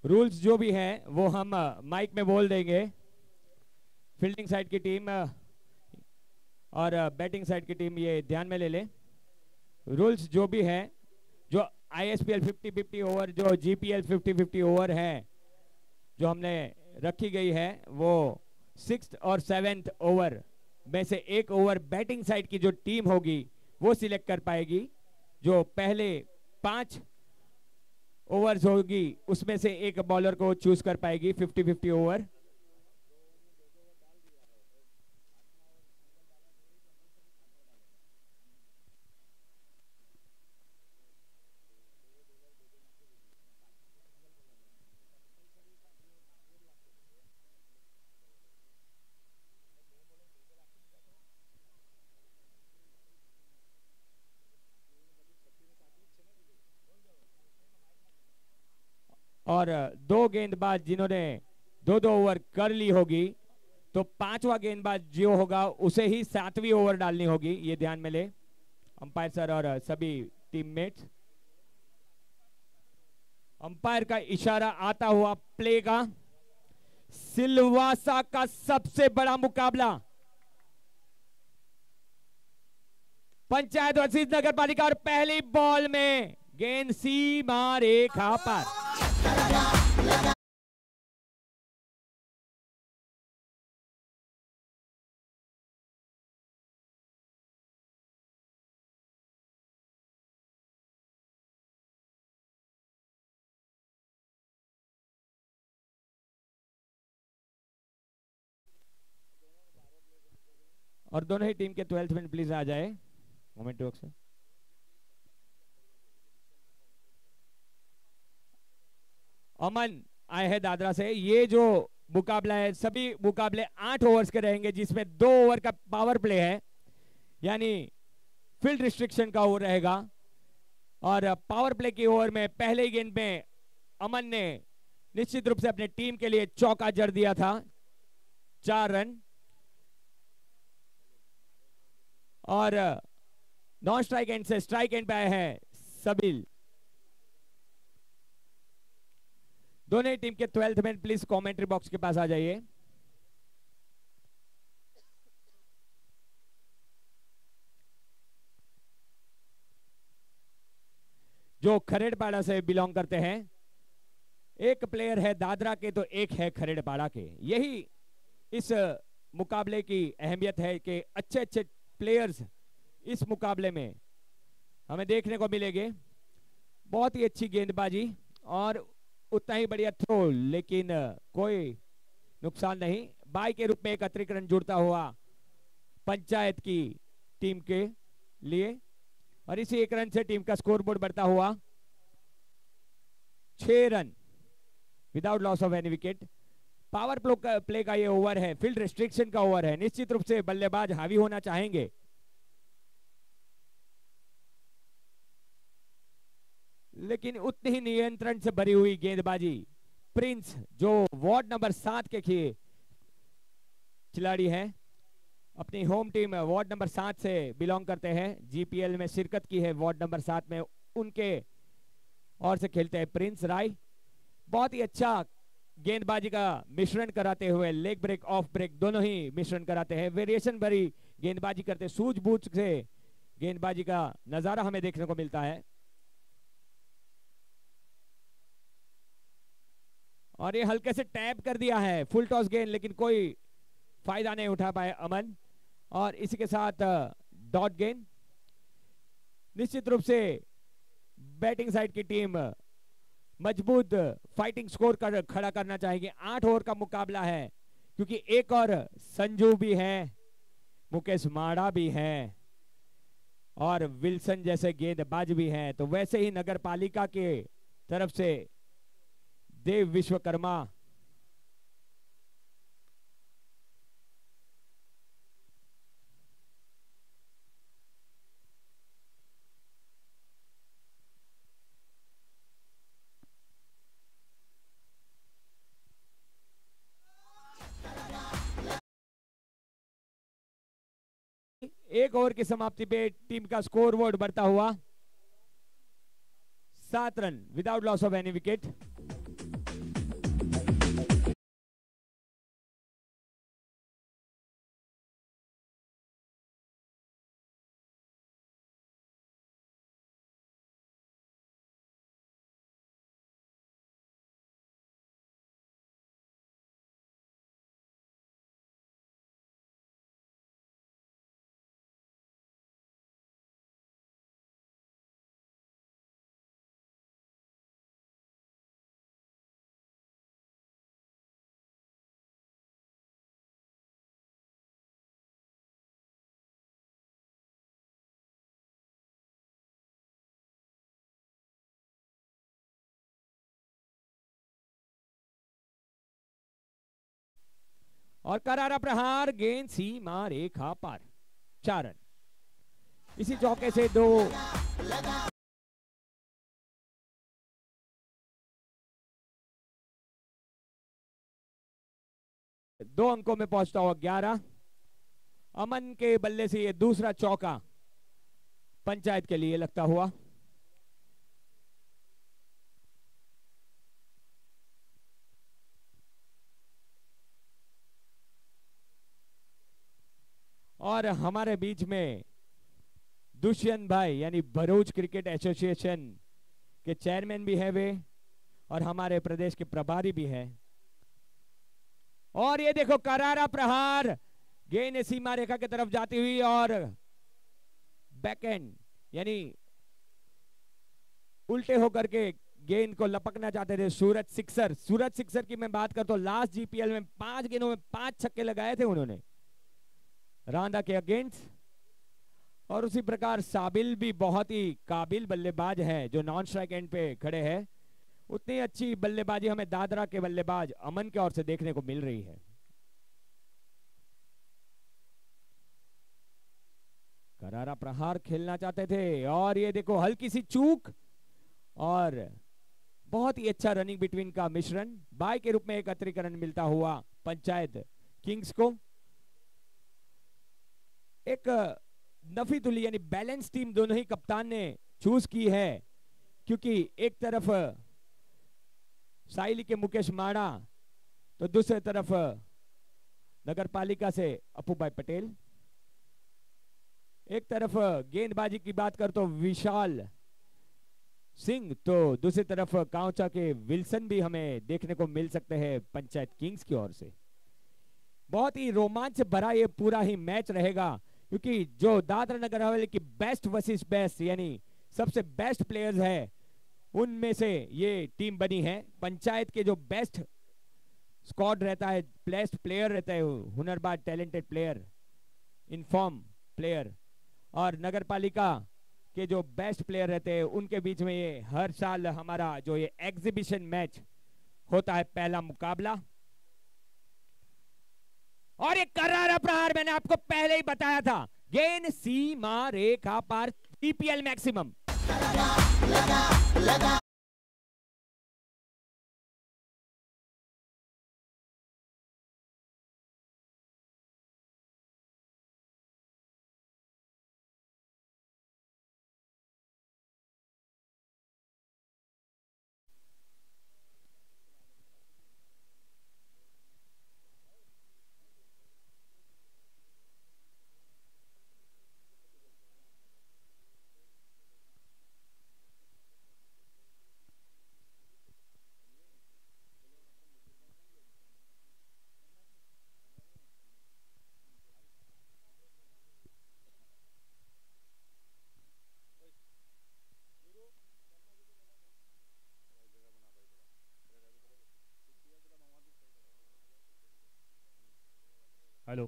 Rules जो भी हैं वो हम माइक में बोल देंगे। फील्डिंग साइड की टीम और बैटिंग साइड की टीम ये ध्यान में ले ले। रूल्स जो भी है, जो ISPL 50-50 ओवर, जो GPL 50-50 ओवर है जो हमने रखी गई है, वो 6th और 7th ओवर में से एक ओवर बैटिंग साइड की जो टीम होगी वो सिलेक्ट कर पाएगी। जो पहले 5 ओवर्स होगी उसमें से एक बॉलर को चूज कर पाएगी 50-50 ओवर। और 2 गेंदबाज जिन्होंने 2-2 ओवर कर ली होगी, तो 5वां गेंदबाज जो होगा उसे ही 7वीं ओवर डालनी होगी। ये ध्यान में ले अंपायर सर और सभी टीममेट्स। अंपायर का इशारा आता हुआ प्ले का। सिलवासा का सबसे बड़ा मुकाबला पंचायत वसीद नगर पालिका, और पहली बॉल में गेंद सीमा रेखा पर। और दोनों ही टीम के 12th मैन प्लीज आ जाए मोमेंट वर्क से। अमन आए हैं दादरा से। ये जो मुकाबला है, सभी मुकाबले 8 ओवर्स के रहेंगे, जिसमें 2 ओवर का पावर प्ले है, यानी फील्ड रिस्ट्रिक्शन का ओवर रहेगा। और पावर प्ले की ओवर में पहले ही गेंद में अमन ने निश्चित रूप से अपने टीम के लिए चौका जड़ दिया था, 4 रन। और नॉन स्ट्राइक एंड से स्ट्राइक एंड पे आए हैं सबील। दोनों टीम के 12th man please commentary box के पास आ जाइए। जो खरेड़पाड़ा से बिलोंग करते हैं, एक प्लेयर है दादरा के तो एक है खरेड़पाड़ा के। यही इस मुकाबले की अहमियत है कि अच्छे अच्छे प्लेयर्स इस मुकाबले में हमें देखने को मिलेंगे। बहुत ही अच्छी गेंदबाजी और उतना ही बढ़िया थ्रो, लेकिन कोई नुकसान नहीं। बाई के रूप में एक अतिरिक्त रन जुड़ता हुआ पंचायत की टीम के लिए, और इसी 1 रन से टीम का स्कोरबोर्ड बढ़ता हुआ 6 run without loss of any wicket. Power play का ये ओवर है, फील्ड रिस्ट्रिक्शन का ओवर है। निश्चित रूप से बल्लेबाज हावी होना चाहेंगे, लेकिन उतनी ही नियंत्रण से भरी हुई गेंदबाजी। प्रिंस जो वार्ड नंबर 7 के खिलाड़ी हैं, अपनी होम टीम वार्ड नंबर 7 से बिलोंग करते हैं, GPL में शिरकत की है वार्ड नंबर 7 में, उनके और से खेलते हैं प्रिंस राय। बहुत ही अच्छा गेंदबाजी का मिश्रण कराते हुए, लेग ब्रेक ऑफ ब्रेक दोनों ही मिश्रण कराते हैं, वेरिएशन भरी गेंदबाजी करते, सूझबूझ से गेंदबाजी का नजारा हमें देखने को मिलता है। और ये हल्के से टैप कर दिया है फुल टॉस गेंद, लेकिन कोई फायदा नहीं उठा पाए अमन। और इसी के साथ डॉट गेंद। निश्चित रूप से बैटिंग साइड की टीम मजबूत फाइटिंग स्कोर खड़ा करना चाहेगी। 8 ओवर का मुकाबला है, क्योंकि एक और संजू भी है, मुकेश माड़ा भी है और विल्सन जैसे गेंदबाज भी हैं। तो वैसे ही नगर पालिका के तरफ से देव विश्वकर्मा एक ओवर की समाप्ति पे टीम का स्कोर बोर्ड बढ़ता हुआ 7 run without loss of any wicket. और करारा प्रहार, गेंद सीमा रेखा पार, 4 रन। इसी चौके से 2 अंकों में पहुंचता हुआ 11। अमन के बल्ले से ये दूसरा चौका पंचायत के लिए लगता हुआ। और हमारे बीच में दुष्यंत भाई यानी भरूच क्रिकेट एसोसिएशन के चेयरमैन भी है वे, और हमारे प्रदेश के प्रभारी भी है। और ये देखो करारा प्रहार, गेंद सीमा रेखा की तरफ जाती हुई और बैकएंड यानी उल्टे होकर के गेंद को लपकना चाहते थे सूरज सिक्सर। सूरज सिक्सर की मैं बात करता हूं, लास्ट जीपीएल में 5 गेंदों में 5 छक्के लगाए थे उन्होंने रांदा के अगेंस्ट। और उसी प्रकार साबिल भी बहुत ही काबिल बल्लेबाज है जो नॉन स्ट्राइक एंड पे खड़े हैं। उतनी अच्छी बल्लेबाजी हमें दादरा के बल्लेबाज अमन की ओर से देखने को मिल रही है। करारा प्रहार खेलना चाहते थे और ये देखो हल्की सी चूक और बहुत ही अच्छा रनिंग बिटवीन का मिश्रण, बाय के रूप में एक अतिरिक्त रन मिलता हुआ पंचायत किंग्स को। एक नफी तुली यानी बैलेंस टीम दोनों ही कप्तान ने चूज की है, क्योंकि एक तरफ साइली के मुकेश माड़ा तो दूसरी तरफ नगर पालिका से अपू भाई पटेल। एक तरफ गेंदबाजी की बात कर तो विशाल सिंह, तो दूसरी तरफ कांचा के विल्सन भी हमें देखने को मिल सकते हैं पंचायत किंग्स की ओर से। बहुत ही रोमांच भरा ये पूरा ही मैच रहेगा, क्योंकि जो दादरा नगर हवेली की बेस्ट वर्सेस बेस्ट यानी सबसे बेस्ट प्लेयर्स है उनमें से ये टीम बनी है। पंचायत के जो बेस्ट स्क्वाड रहता है, बेस्ट प्लेयर रहता है, Hunarbaaz talented player, inform player, और नगर पालिका के जो बेस्ट प्लेयर रहते हैं उनके बीच में ये हर साल हमारा जो ये एग्जीबिशन मैच होता है, पहला मुकाबला। और ये करारा प्रहार मैंने आपको पहले ही बताया था, गेंद सीमा रेखा पार, जीपीएल मैक्सिमम। लगा। Hello,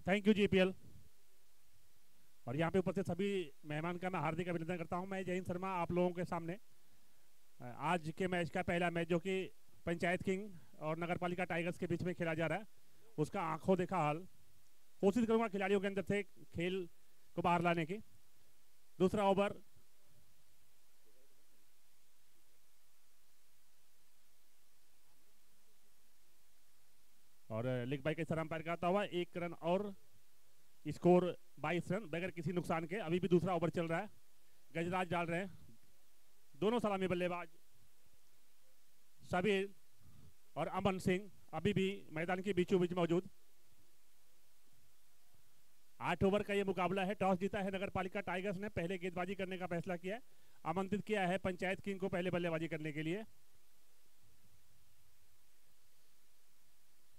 thank you GPL. और यहाँ पे उपस्थित सभी मेहमान का मैं हार्दिक अभिनंदन करता हूँ। मैं जयंत शर्मा आप लोगों के सामने आज के मैच का पहला मैच जो कि पंचायत किंग और नगरपालिका टाइगर्स के बीच में खेला जा रहा है उसका आंखों देखा हाल कोशिश करूंगा खिलाड़ियों के अंदर से खेल को बाहर लाने की। दूसरा ओवर और लिग बाई के सर अंपायर का आता हुआ 1 रन और स्कोर 22 रन बगैर किसी नुकसान के। अभी भी दूसरा ओवर चल रहा है, गजराज डाल रहे हैं दोनों सलामी बल्लेबाज सबीर और अमन सिंह अभी भी मैदान के बीचों बीच मौजूद। 8 ओवर का ये मुकाबला है। टॉस जीता है नगर पालिका टाइगर्स ने, पहले गेंदबाजी करने का फैसला किया है, आमंत्रित किया है पंचायत किंग को पहले बल्लेबाजी करने के लिए।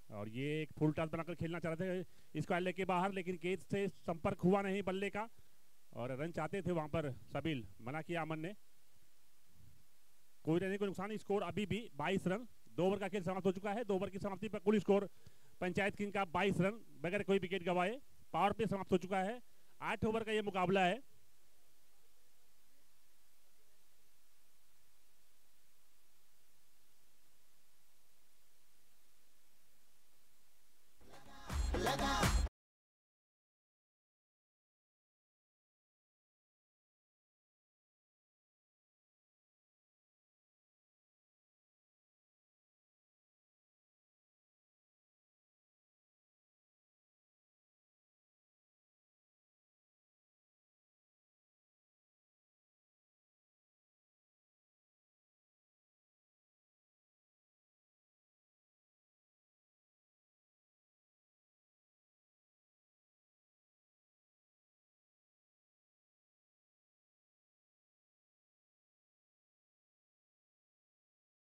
और ये एक फुल टॉस बनाकर खेलना चाह रहे थे स्क्वायर के बाहर, लेकिन गेंद से संपर्क हुआ नहीं बल्ले का और रन चाहते थे वहां पर सबील, मना किया अमन ने। कोई रन कोई नुकसान, स्कोर अभी भी 22 रन। 2 ओवर का खेल समाप्त हो चुका है। 2 ओवर की समाप्ति पर कुल स्कोर पंचायत किंग का 22 रन बगैर कोई विकेट गंवाए। पावर प्ले समाप्त हो चुका है। 8 ओवर का यह मुकाबला है।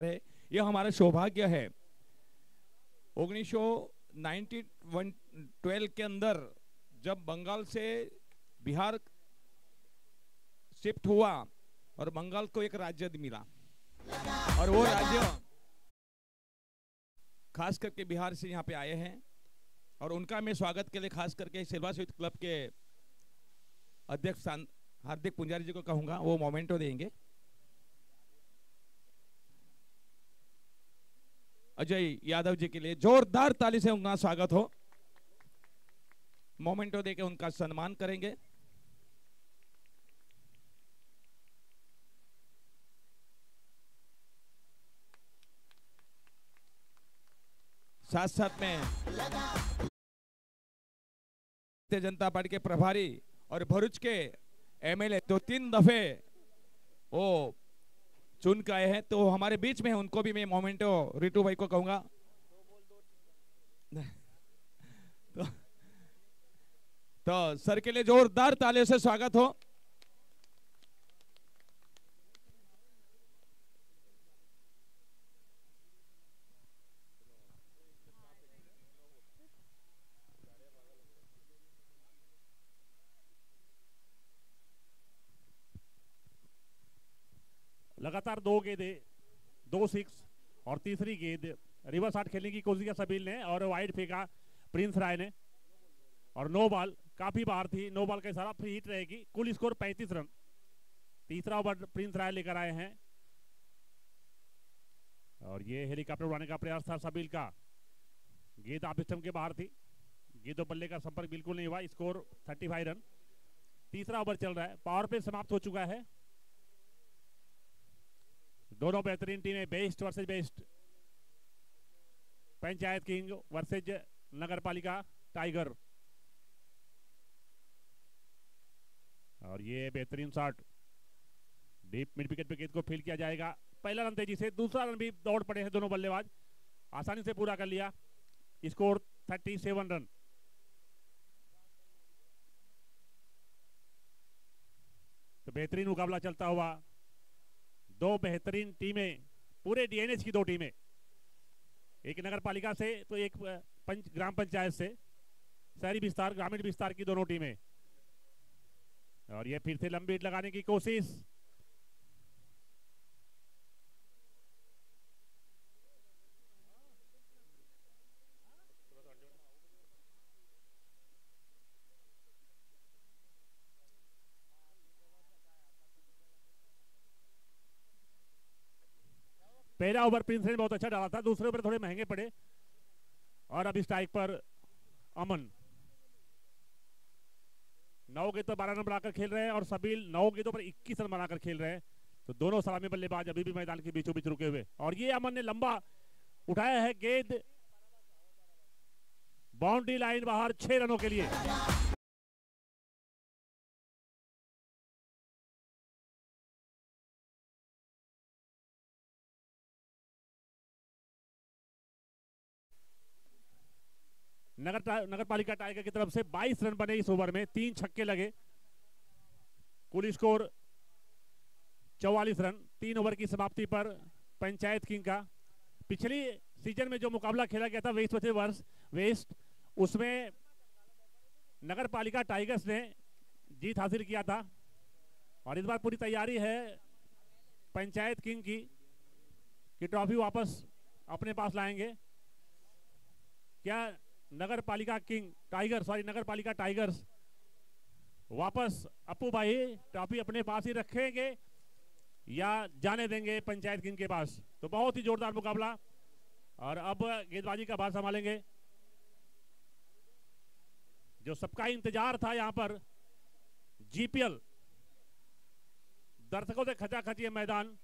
यह हमारा सौभाग्य है। 1912 के अंदर जब बंगाल से बिहार शिफ्ट हुआ और बंगाल को एक राज्य मिला और वो राज्य खास करके बिहार से यहाँ पे आए हैं और उनका मैं स्वागत के लिए खास करके सिल्वा स्वीट क्लब के अध्यक्ष हार्दिक पुंजारी जी को कहूंगा, वो मोमेंटो देंगे। अजय यादव जी के लिए जोरदार ताली से उनका स्वागत हो। मोमेंटो देके उनका सम्मान करेंगे। साथ साथ में भारतीय जनता पार्टी के प्रभारी और भरूच के एमएलए तो 3 दफे वो चुन के आए हैं, तो हमारे बीच में उनको भी मैं मोमेंटो रितु भाई को कहूंगा। तो सर के लिए जोरदार तालियों से स्वागत हो। लगातार 2 गेंदें, 2 6 और तीसरी गेंद रिवर्स हाथ खेलने की कोशिश किया सबील ने और वाइड फेंका प्रिंस राय ने और नो बॉल काफी बाहर थी। नो बॉल का इशारा, फ्री हिट रहेगी। कुल स्कोर 35 रन। तीसरा ओवर प्रिंस राय लेकर आए हैं और ये हेलीकॉप्टर उड़ाने का प्रयास था सबील का। गेंद ऑफ स्टंप के बाहर थी, गेंदों बल्ले का संपर्क बिल्कुल नहीं हुआ। Score 35 run. तीसरा ओवर चल रहा है, पावर प्ले समाप्त हो चुका है। दोनों बेहतरीन टीमें, best versus best. Panchayat king versus Nagar Palika tiger. और ये बेहतरीन शॉट डीप मिड विकेट पे गेंद को फील्ड किया जाएगा। पहला रन तेजी से, दूसरा रन भी दौड़ पड़े हैं दोनों बल्लेबाज, आसानी से पूरा कर लिया। Score 37 run. तो बेहतरीन मुकाबला चलता हुआ, 2 बेहतरीन टीमें, पूरे डीएनएच की 2 टीमें, एक नगर पालिका से तो एक ग्राम पंचायत से, शहरी विस्तार ग्रामीण विस्तार की दोनों टीमें। और ये फिर से लंबी हिट लगाने की कोशिश। पहला ओवर प्रिंस ने बहुत अच्छा डाला था, दूसरे ओवर थोड़े महंगे पड़े। और अब स्ट्राइक पर अमन 9 गेंदों पर 12 रन बनाकर खेल रहे हैं और सबील 9 गेंदों पर 21 रन बनाकर खेल रहे हैं। तो दोनों सलामी बल्लेबाज अभी भी मैदान के बीचों बीच रुके हुए। और ये अमन ने लंबा उठाया है गेंद, बाउंड्री लाइन बाहर 6 रनों के लिए। नगर पालिका टाइगर की तरफ से 22 रन बने इस ओवर में, 3 छक्के लगे। कुल स्कोर 44 रन। 3 ओवर की समाप्ति पर पंचायत किंग का पिछली सीजन में जो मुकाबला खेला गया था वेस्ट, उसमें नगर पालिका टाइगर्स ने जीत हासिल किया था। और इस बार पूरी तैयारी है पंचायत किंग की कि ट्रॉफी वापस अपने पास लाएंगे। क्या नगर पालिका टाइगर्स वापस अप्पू भाई ट्रॉफी अपने पास ही रखेंगे या जाने देंगे पंचायत किंग के पास? तो बहुत ही जोरदार मुकाबला। और अब गेंदबाजी का भार संभालेंगे, जो सबका इंतजार था यहां पर। जीपीएल दर्शकों से खचाखची है मैदान।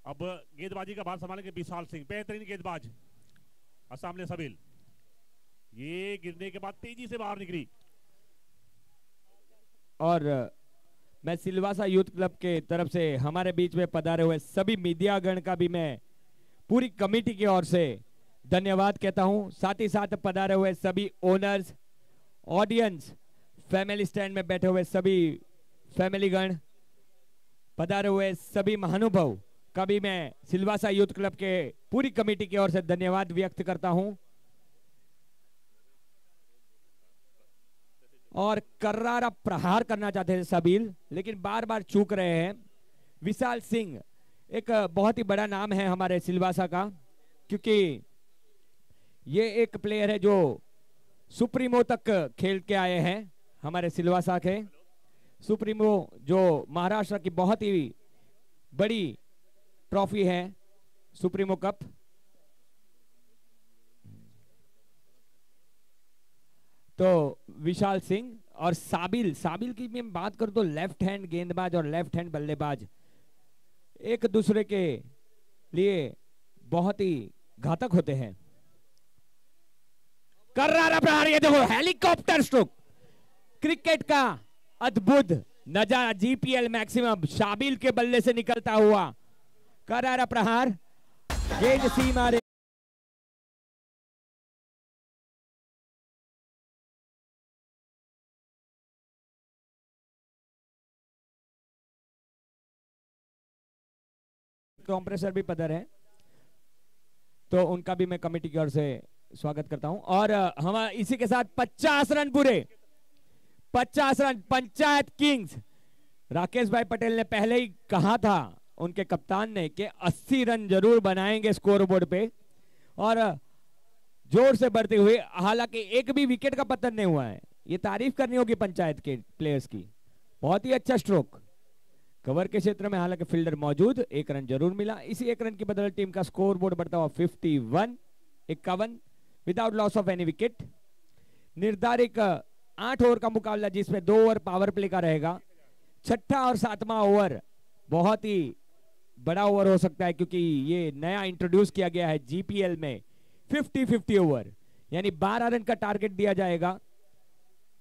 अब गेंदबाजी का भार संभालेंगे विशाल सिंह, बेहतरीन गेंदबाज। और सामने सबील, ये गिरने के बाद तेजी से बाहर निकली। और मैं सिलवासा यूथ क्लब के तरफ से हमारे बीच में पधारे हुए सभी मीडियागण का भी मैं पूरी कमेटी की ओर से धन्यवाद कहता हूं। साथ ही साथ पधारे हुए सभी ओनर्स, ऑडियंस, फैमिली स्टैंड में बैठे हुए सभी फैमिली गण, पधारे हुए सभी महानुभाव का भी मैं सिलवासा यूथ क्लब के पूरी कमेटी की ओर से धन्यवाद व्यक्त करता हूं। और कर्रारा प्रहार करना चाहते थे सबील, लेकिन बार बार चूक रहे हैं। विशाल सिंह एक बहुत ही बड़ा नाम है हमारे सिलवासा का, क्योंकि ये एक प्लेयर है जो सुप्रीमो तक खेल के आए हैं हमारे सिलवासा के। सुप्रीमो जो महाराष्ट्र की बहुत ही बड़ी ट्रॉफी है, सुप्रीमो कप। तो विशाल सिंह और साबिल की मैं बात करूं तो लेफ्ट हैंड गेंदबाज और लेफ्ट हैंड बल्लेबाज एक दूसरे के लिए बहुत ही घातक होते हैं। कर्रारा प्रहार, ये देखो हेलीकॉप्टर स्ट्रोक, क्रिकेट का अद्भुत नजारा, जीपीएल मैक्सिमम शाबिल के बल्ले से निकलता हुआ कर्रारा प्रहार, गेंद सीमा रे कॉम्प्रेसर भी पधर है, तो उनका भी मैं कमेटी की ओर से स्वागत करता हूं। और हम इसी के साथ 50 रन पूरे, 50 रन पंचायत किंग्स। राकेश भाई पटेल ने पहले ही कहा था उनके कप्तान ने कि 80 रन जरूर बनाएंगे स्कोर बोर्ड पे, और जोर से बढ़ते हुए, हालांकि एक भी विकेट का पतन नहीं हुआ है। ये तारीफ करनी होगी पंचायत के प्लेयर्स की, बहुत ही अच्छा स्ट्रोक। कवर के क्षेत्र में हालांकि फील्डर मौजूद, 1 रन जरूर मिला। इसी 1 रन की बदौलत टीम का स्कोर बोर्ड बढ़ता हुआ 51 without loss of any wicket. निर्धारित 8 ओवर का मुकाबला, जिसमें 2 ओवर पावर प्ले का रहेगा। छठा और 7वां ओवर बहुत ही बड़ा ओवर हो सकता है, क्योंकि ये नया इंट्रोड्यूस किया गया है जीपीएल में 50-50 ओवर, यानी 12 रन का टारगेट दिया जाएगा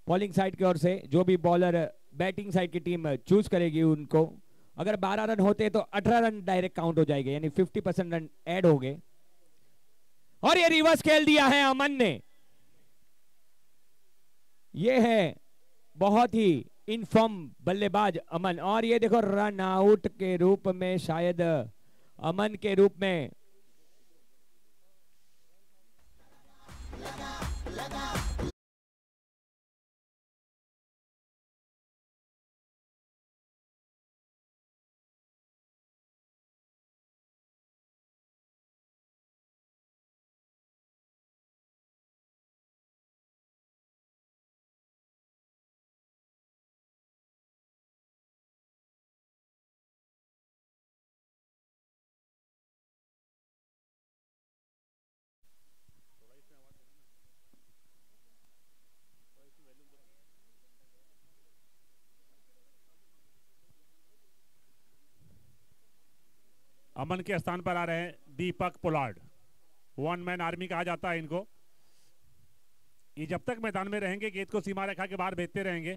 बॉलिंग साइड की ओर से। जो भी बॉलर बैटिंग साइड की टीम चूज करेगी उनको, अगर 12 रन होते तो 18 रन डायरेक्ट काउंट हो जाएंगे, यानी 50% रन ऐड हो गए। और ये रिवर्स खेल दिया है अमन ने, ये है बहुत ही इनफॉर्म बल्लेबाज अमन। और ये देखो रन आउट के रूप में, शायद अमन के रूप में अमन के स्थान पर आ रहे हैं दीपक पोलार्ड। 1 मैन आर्मी कहा जाता है इनको। ये जब तक मैदान में रहेंगे गेंद को सीमा रेखा के बाहर भेजते रहेंगे।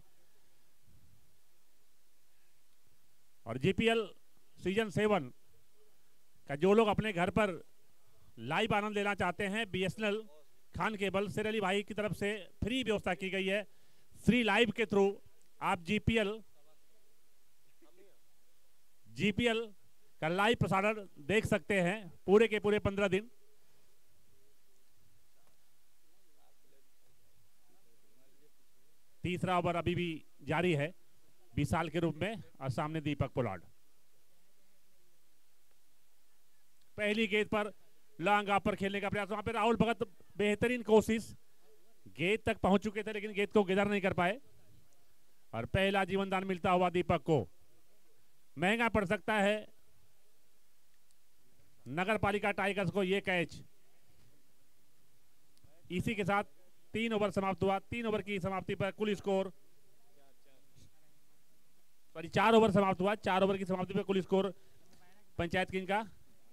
और जीपीएल सीजन 7 का जो लोग अपने घर पर लाइव आनंद लेना चाहते हैं, बीएसएनएल खान केबल शेर अली भाई की तरफ से फ्री व्यवस्था की गई है। फ्री लाइव के थ्रू आप जीपीएल का लाइव प्रसारण देख सकते हैं पूरे के पूरे 15 दिन। तीसरा ओवर अभी भी जारी है विशाल के रूप में, और सामने दीपक पोलार्ड। पहली गेंद पर लॉन्ग ऑफ पर खेलने का प्रयास, वहां पे राहुल भगत बेहतरीन कोशिश, गेंद तक पहुंच चुके थे लेकिन गेंद को गिरर नहीं कर पाए। और पहला जीवनदान मिलता हुआ दीपक को। महंगा पड़ सकता है नगर पालिका टाइगर्स को ये कैच। इसी के साथ 3 ओवर समाप्त हुआ। 3 ओवर की समाप्ति पर कुल स्कोर, सॉरी 4 ओवर समाप्त हुआ। 4 ओवर की समाप्ति पर कुल स्कोर पंचायत किंग का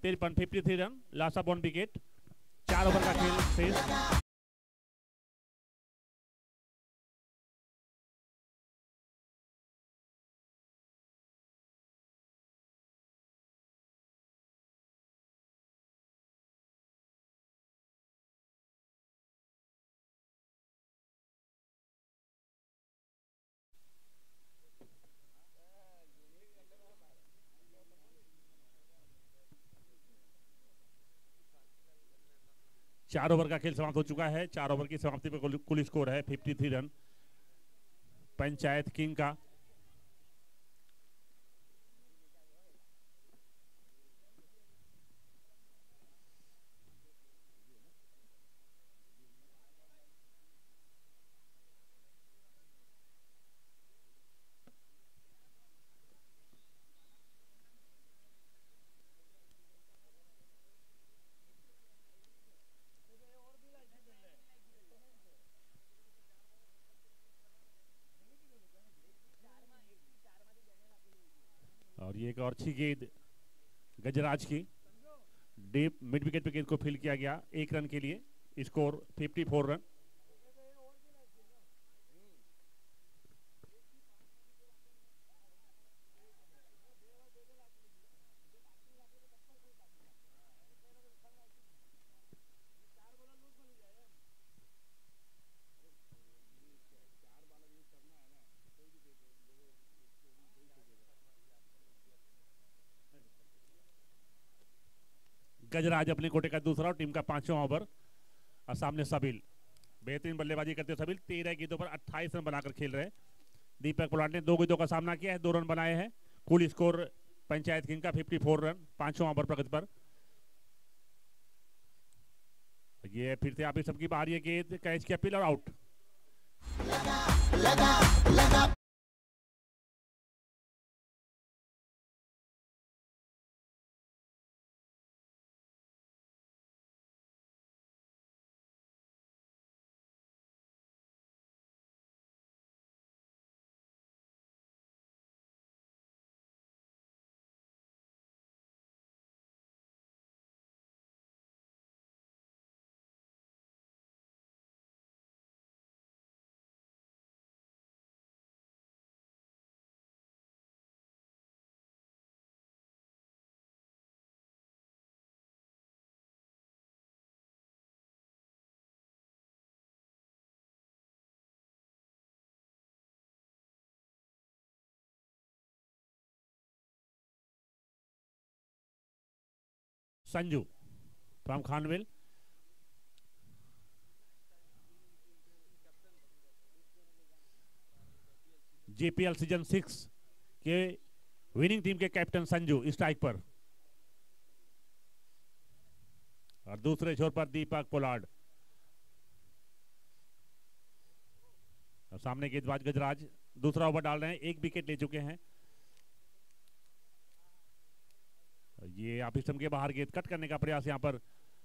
53 run, loss of 1 wicket. 4 over का खेल शेष। 4 ओवर का खेल समाप्त हो चुका है। 4 ओवर की समाप्ति पर कुल स्कोर है 53 रन पंचायत किंग का। और ये एक और अच्छी गेंद गजराज की, डीप मिड विकेट पे गेंद को फील किया गया 1 रन के लिए, स्कोर 54 रन। गजराज अपने कोटे का दूसरा और टीम का 5वां ओवर। और सामने सबील, बेहतरीन बल्लेबाजी करते हुए सबील 13 गेंदों पर 28 रन बनाकर खेल रहे हैं। दीपक पोलार्ड ने 2 गेंदों का सामना किया है, 2 रन बनाए हैं। कुल स्कोर पंचायत किंग का 54 रन 5वां ओवर प्रगति पर। ये फिर से आप ही सबकी बाहरी गेंद, कैच की अपील और out. Sanju from Khanvil, JPL season 6 के विनिंग टीम के कैप्टन संजू स्ट्राइक पर। और दूसरे छोर पर दीपक पोलार्ड। और सामने गेंदबाज गजराज दूसरा ओवर डाल रहे हैं, 1 विकेट ले चुके हैं। ये आप स्टंप के बाहर गेंद कट करने का प्रयास यहां पर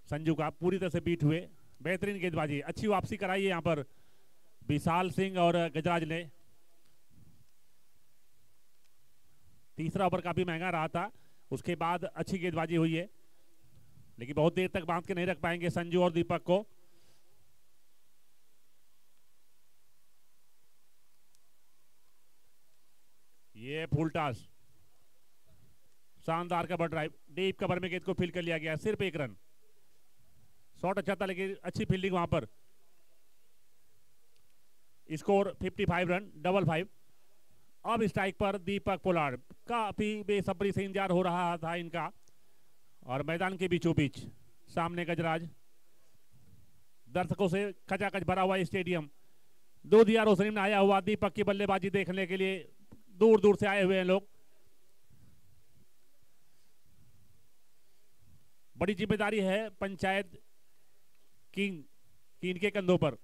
संजू का, पूरी तरह से बीट हुए। बेहतरीन गेंदबाजी, अच्छी वापसी कराई है यहां पर विशाल सिंह और गजराज ने। तीसरा ओवर काफी महंगा रहा था, उसके बाद अच्छी गेंदबाजी हुई है, लेकिन बहुत देर तक बांध के नहीं रख पाएंगे संजू और दीपक को। ये फुल टॉस, शानदार कवर ड्राइव, डीप कवर में गेंद को फील कर लिया गया, सिर्फ 1 रन। शॉट अच्छा था लेकिन अच्छी फील्डिंग वहां पर। Score 55 run 55। अब स्ट्राइक पर दीपक पोलार्ड, काफी बेसब्री से इंतजार हो रहा था इनका। और मैदान के बीचों बीच सामने गजराज, दर्शकों से खचाखच भरा हुआ स्टेडियम, दूधिया रोशनी में आया हुआ दीपक की बल्लेबाजी देखने के लिए दूर दूर से आए हुए हैं लोग। बड़ी जिम्मेदारी है पंचायत किंग की इनके कंधों पर।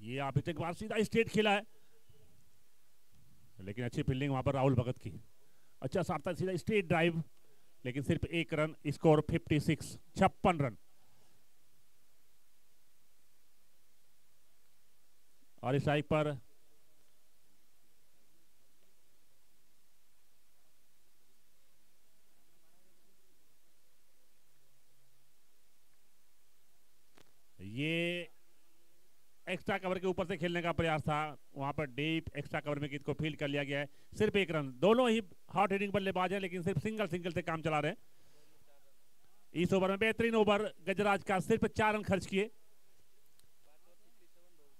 ये आप एक बार सीधा स्ट्रेट खेला है, लेकिन अच्छी फील्डिंग वहां पर राहुल भगत की। अच्छा सार्थक सीधा स्ट्रेट ड्राइव, लेकिन सिर्फ 1 रन, स्कोर 56 56 रन। और स्ट्राइक पर ये एक्स्ट्रा कवर के ऊपर से खेलने का प्रयास था, वहां पर डीप एक्स्ट्रा कवर में गेंद को फील्ड कर लिया गया है, सिर्फ 1 रन। दोनों ही हार्ड हिटिंग बल्लेबाज हैं, लेकिन सिर्फ सिंगल से काम चला रहे हैं। इस ओवर में बेहतरीन ओवर गजराज का, सिर्फ 4 रन खर्च किए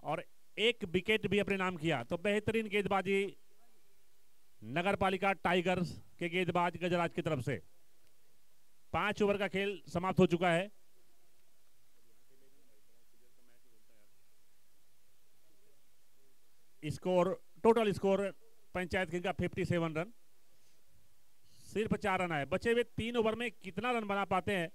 और 1 विकेट भी अपने नाम किया। तो बेहतरीन गेंदबाजी नगर पालिका टाइगर्स के गेंदबाज गजराज की तरफ से। 5 ओवर का खेल समाप्त हो चुका है। Score, total score panchayat king का 57 रन। सिर्फ 4 रन आए। बचे हुए 3 ओवर में कितना रन बना पाते हैं?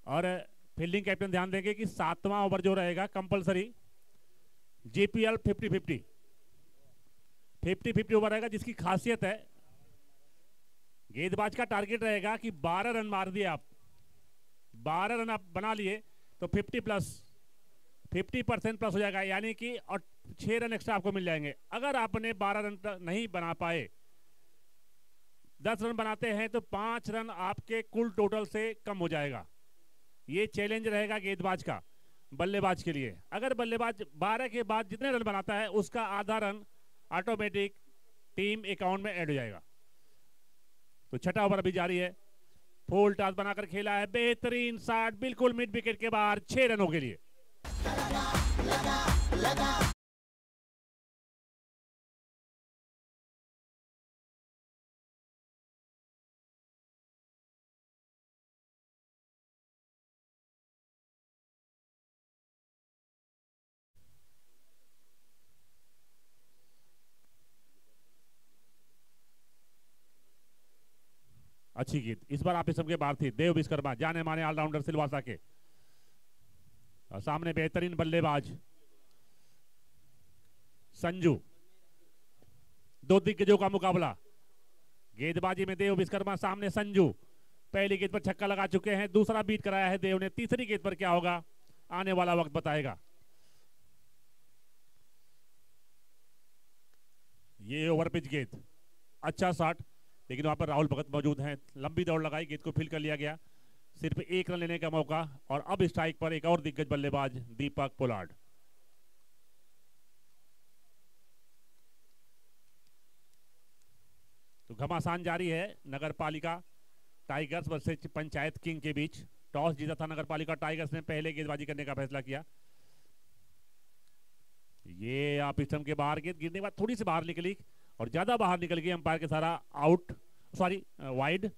और फील्डिंग कैप्टन ध्यान देंगे कि 7वां ओवर जो रहेगा कंपलसरी जेपीएल 50-50 ओवर रहेगा, जिसकी खासियत है गेंदबाज का टारगेट रहेगा कि 12 रन मार दिए आप, 12 रन आप बना लिए तो 50% प्लस हो जाएगा, यानी कि और 6 रन एक्स्ट्रा आपको मिल जाएंगे। अगर आपने 12 रन नहीं बना पाए, 10 रन बनाते हैं तो 5 रन आपके कुल टोटल से कम हो जाएगा। ये चैलेंज रहेगा गेंदबाज का बल्लेबाज के लिए। अगर बल्लेबाज 12 के बाद जितने रन बनाता है उसका आधा रन ऑटोमेटिक टीम अकाउंट में ऐड हो जाएगा। तो छठा ओवर अभी जारी है। फुल टॉस बनाकर खेला है, बेहतरीन शॉट बिल्कुल मिड विकेट के बाहर 6 रनों के लिए। अच्छी गेंद, इस बार आप सबके बाहर थी देव विश्वकर्मा, जाने माने ऑलराउंडर सिलवासा के। और सामने बेहतरीन बल्लेबाज संजू। 2 दिग्गजों का मुकाबला। गेंदबाजी में देव विश्वकर्मा, सामने संजू। पहली गेंद पर छक्का लगा चुके हैं, दूसरा बीट कराया है देव ने। तीसरी गेंद पर क्या होगा आने वाला वक्त बताएगा। ये ओवर पिच गेंद, अच्छा शॉट, लेकिन वहां पर राहुल भगत मौजूद हैं। लंबी दौड़ लगाई, गेंद को फील्ड कर लिया गया। सिर्फ 1 रन लेने का मौका। और अब स्ट्राइक पर एक और दिग्गज बल्लेबाज दीपक पोलार्ड। तो घमासान जारी है नगर पालिका टाइगर्स वर्सेस पंचायत किंग के बीच। टॉस जीता था नगर पालिका टाइगर्स ने, पहले गेंदबाजी करने का फैसला किया। ये आप स्टंप के बाहर गेंद गिरने के बाद थोड़ी सी बाहर निकली और ज्यादा बाहर निकल गई, अंपायर के सारा आउट, सॉरी वाइड।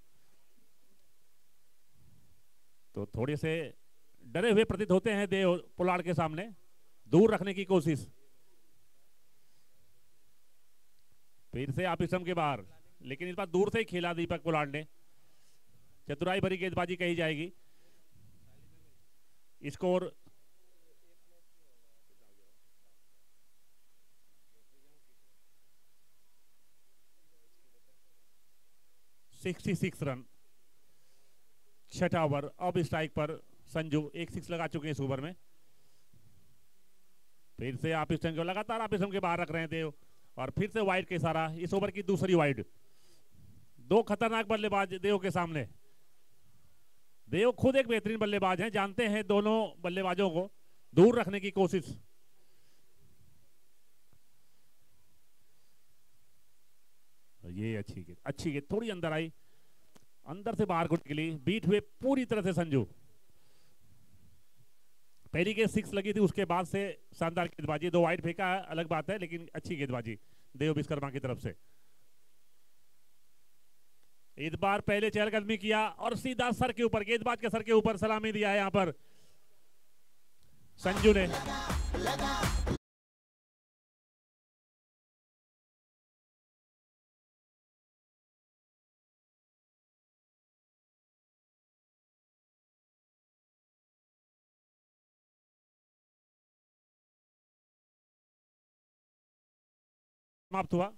तो थोड़े से डरे हुए प्रतीत होते हैं देव पोलार्ड के सामने, दूर रखने की कोशिश। फिर से आप स्टंप के बाहर, लेकिन इस बार दूर से ही खेला दीपक पोलार्ड ने। चतुराई भरी गेंदबाजी कही जाएगी। Score 66 run. छठा ओवर, अब स्ट्राइक पर संजू, 1 6 लगा चुके हैं इस ओवर में। फिर से आप स्टंप को लगातार आप स्टंप के बाहर रख रहे हैं देव, और फिर से वाइड का इशारा। इस ओवर की दूसरी वाइड। 2 खतरनाक बल्लेबाज देव के सामने। देव खुद एक बेहतरीन बल्लेबाज हैं, जानते हैं दोनों बल्लेबाजों को दूर रखने की कोशिश। ये अच्छी गेंद थोड़ी अंदर आई, अंदर से बाहर को निकली, बीट हुए पूरी तरह से संजू। पहली गेंद 6 लगी थी, उसके बाद से शानदार गेंदबाजी। 2 वाइड फेंका है, अलग बात है, लेकिन अच्छी गेंदबाजी देव विश्वकर्मा की तरफ से। इस बार पहले चहलकदमी किया और सीधा सर के ऊपर, गेंदबाज के सर के ऊपर सलामी दिया है। यहां पर संजू ने। समाप्त हुआ।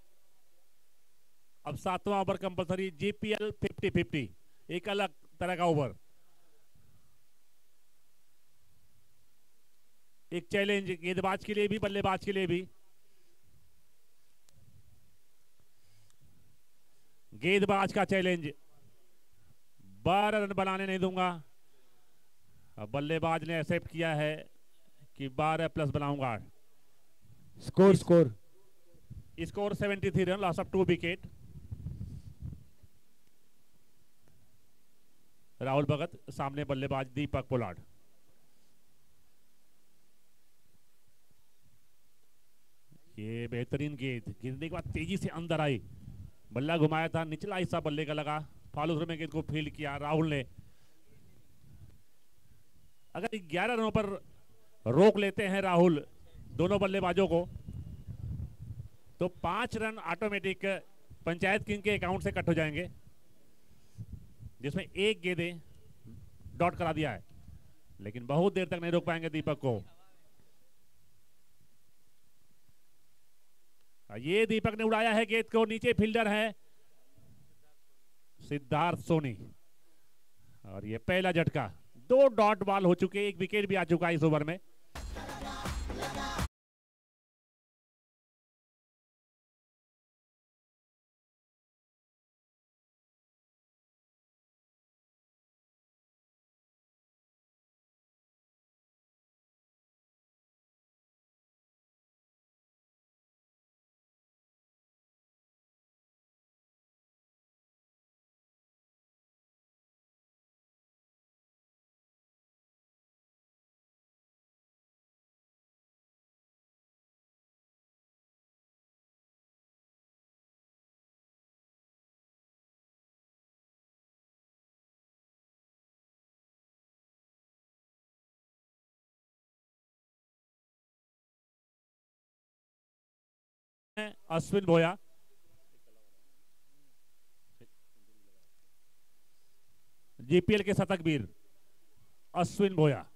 अब 7वां ओवर कंपलसरी, जीपीएल 50-50, एक अलग तरह का ओवर। एक चैलेंज गेंदबाज के लिए भी, बल्लेबाज के लिए भी। गेंदबाज का चैलेंज, 12 रन बनाने नहीं दूंगा। अब बल्लेबाज ने एक्सेप्ट किया है कि 12 प्लस बनाऊंगा। Score 73 run, loss of 2 wicket. Rahul Bhagat, सामने बल्लेबाज दीपक पोलार्ड। ये बेहतरीन गेंद, गिरने के बाद तेजी से अंदर आई, बल्ला घुमाया था, निचला हिस्सा बल्ले का लगा, फॉलो थ्रू में गेंद को फील्ड किया राहुल ने। अगर 11 रनों पर रोक लेते हैं राहुल दोनों बल्लेबाजों को, तो 5 रन ऑटोमेटिक पंचायत किंग के अकाउंट से कट हो जाएंगे, जिसमें एक गेंदें डॉट करा दिया है। लेकिन बहुत देर तक नहीं रोक पाएंगे दीपक को। ये दीपक ने उड़ाया है गेंद को, नीचे फील्डर है सिद्धार्थ सोनी। और ये पहला झटका, 2 डॉट बॉल हो चुके, 1 विकेट भी आ चुका है इस ओवर में। अश्विन भोया, जीपीएल के शतकवीर अश्विन भोया।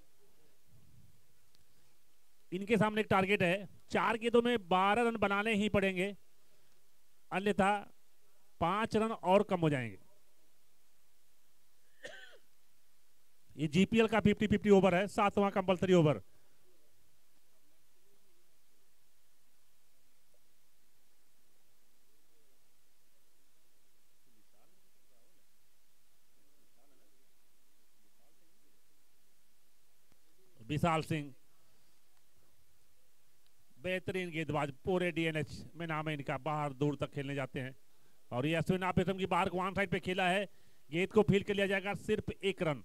इनके सामने एक टारगेट है, 4 गेंदों में 12 रन बनाने ही पड़ेंगे, अन्यथा 5 रन और कम हो जाएंगे। ये जीपीएल का 50-50 ओवर है, 7वां कंपलसरी ओवर। विशाल सिंह बेहतरीन गेंदबाज, पूरे डीएनएच में नाम है इनका, बाहर दूर तक खेलने जाते हैं। और ये अश्विन आप की बाहर को वन साइड पे खेला है, गेंद को फील्ड कर लिया जाएगा, सिर्फ 1 रन।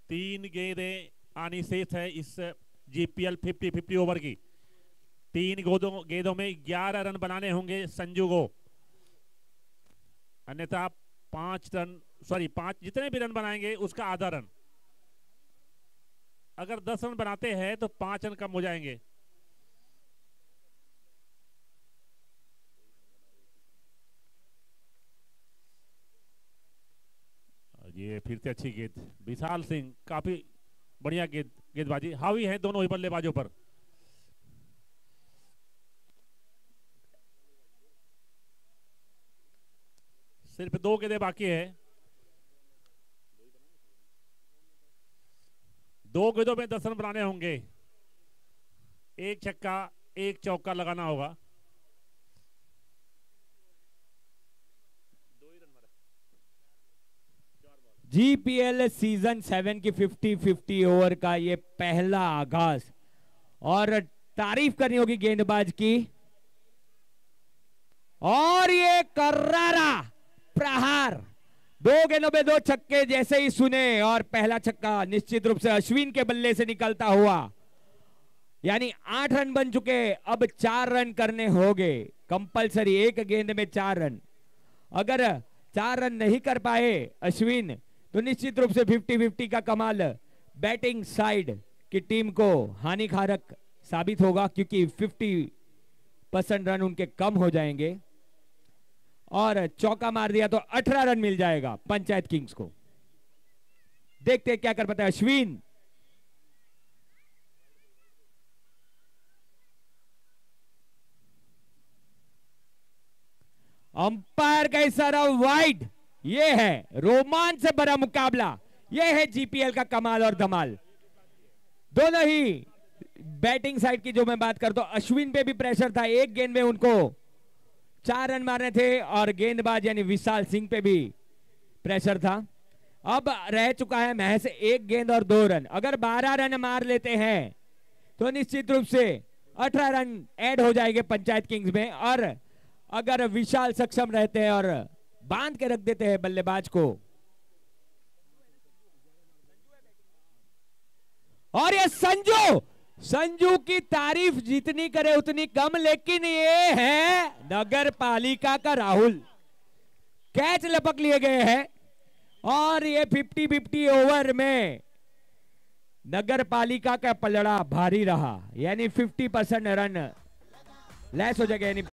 3 गेंदें आनी शेष है इस जीपीएल 50-50 ओवर की। 3 गेंदों में 11 रन बनाने होंगे संजू को, अन्यथा 5 जितने भी रन बनाएंगे उसका आधा रन। अगर 10 रन बनाते हैं तो 5 रन कम हो जाएंगे। ये फिर से अच्छी गेंद, विशाल सिंह काफी बढ़िया गेंदबाजी, हावी है दोनों ही बल्लेबाजों पर। सिर्फ 2 गेंदें बाकी है, 2 गेंदों में 10 रन बनाने होंगे, 1 छक्का 1 चौका लगाना होगा। जीपीएल सीजन 7 की 50-50 ओवर का ये पहला आगाज, और तारीफ करनी होगी गेंदबाज की। और ये कर्रारा प्रहार, 2 गेंदों में 2 छक्के जैसे ही सुने, और पहला छक्का निश्चित रूप से अश्विन के बल्ले से निकलता हुआ, यानी 8 रन बन चुके। अब 4 रन करने होंगे कंपलसरी, 1 गेंद में 4 रन। अगर 4 रन नहीं कर पाए अश्विन, तो निश्चित रूप से 50-50 का कमाल बैटिंग साइड की टीम को हानिकारक साबित होगा, क्योंकि 50% रन उनके कम हो जाएंगे और चौका मार दिया तो 18 रन मिल जाएगा पंचायत किंग्स को। देखते हैं क्या कर पाता है अश्विन। अंपायर का इशारा वाइड। ये है रोमांच से भरा मुकाबला, ये है जीपीएल का कमाल और धमाल। दोनों ही बैटिंग साइड की जो मैं बात करता हूं, अश्विन पे भी प्रेशर था, एक गेंद में उनको 4 रन मारने थे और गेंदबाज यानी विशाल सिंह पे भी प्रेशर था। अब रह चुका है महज 1 गेंद और 2 रन। अगर 12 रन मार लेते हैं तो निश्चित रूप से 18 रन ऐड हो जाएंगे पंचायत किंग्स में, और अगर विशाल सक्षम रहते हैं और बांध के रख देते हैं बल्लेबाज को, और ये संजू की तारीफ जितनी करे उतनी कम, लेकिन ये है नगर पालिका का राहुल। कैच लपक लिए गए हैं और ये 50-50 ओवर में नगर पालिका का पलड़ा भारी रहा, यानी 50% रन लेस हो जाएगा। यानी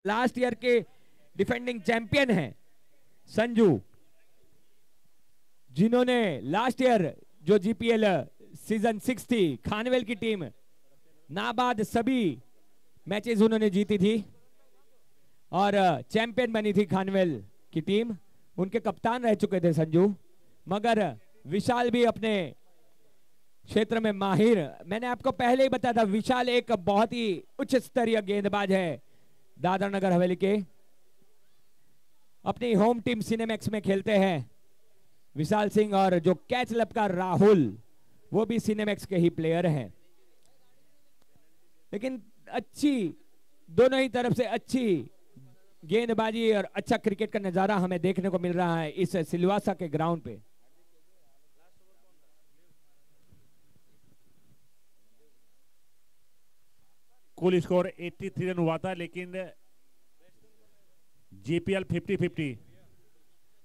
लास्ट ईयर के डिफेंडिंग चैंपियन हैं संजू, जिन्होंने लास्ट ईयर जो जीपीएल सीजन 6 थी, खानवेल की टीम नाबाद सभी मैचेस उन्होंने जीती थी और चैंपियन बनी थी खानवेल की टीम। उनके कप्तान रह चुके थे संजू, मगर विशाल भी अपने क्षेत्र में माहिर। मैंने आपको पहले ही बताया था, विशाल एक बहुत ही उच्च स्तरीय गेंदबाज है। दादरा नगर हवेली के अपनी होम टीम सिनेमैक्स में खेलते हैं विशाल सिंह, और जो कैच लपका राहुल वो भी सिनेमैक्स के ही प्लेयर हैं। लेकिन अच्छी दोनों ही तरफ से अच्छी गेंदबाजी और अच्छा क्रिकेट का नजारा हमें देखने को मिल रहा है इस सिलवासा के ग्राउंड पे। कुल स्कोर 83 रन हुआ था, लेकिन जीपीएल 50-50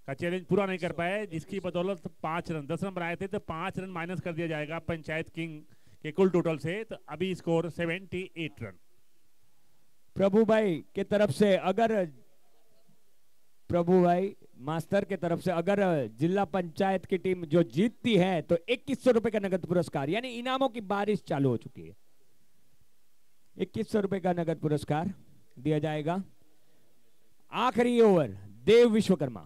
का चैलेंज पूरा नहीं कर पाए, जिसकी बदौलत 5 रन 10 रन बनाए थे, तो 5 रन माइनस कर दिया जाएगा पंचायत किंग के कुल टोटल से। तो अभी स्कोर 78 रन। प्रभु भाई के तरफ से, अगर प्रभु भाई मास्टर के तरफ से अगर जिला पंचायत की टीम जो जीतती है तो 2100 रुपए का नगद पुरस्कार, यानी इनामों की बारिश चालू हो चुकी है। 2100 रुपए का नगद पुरस्कार दिया जाएगा। आखिरी ओवर देव विश्वकर्मा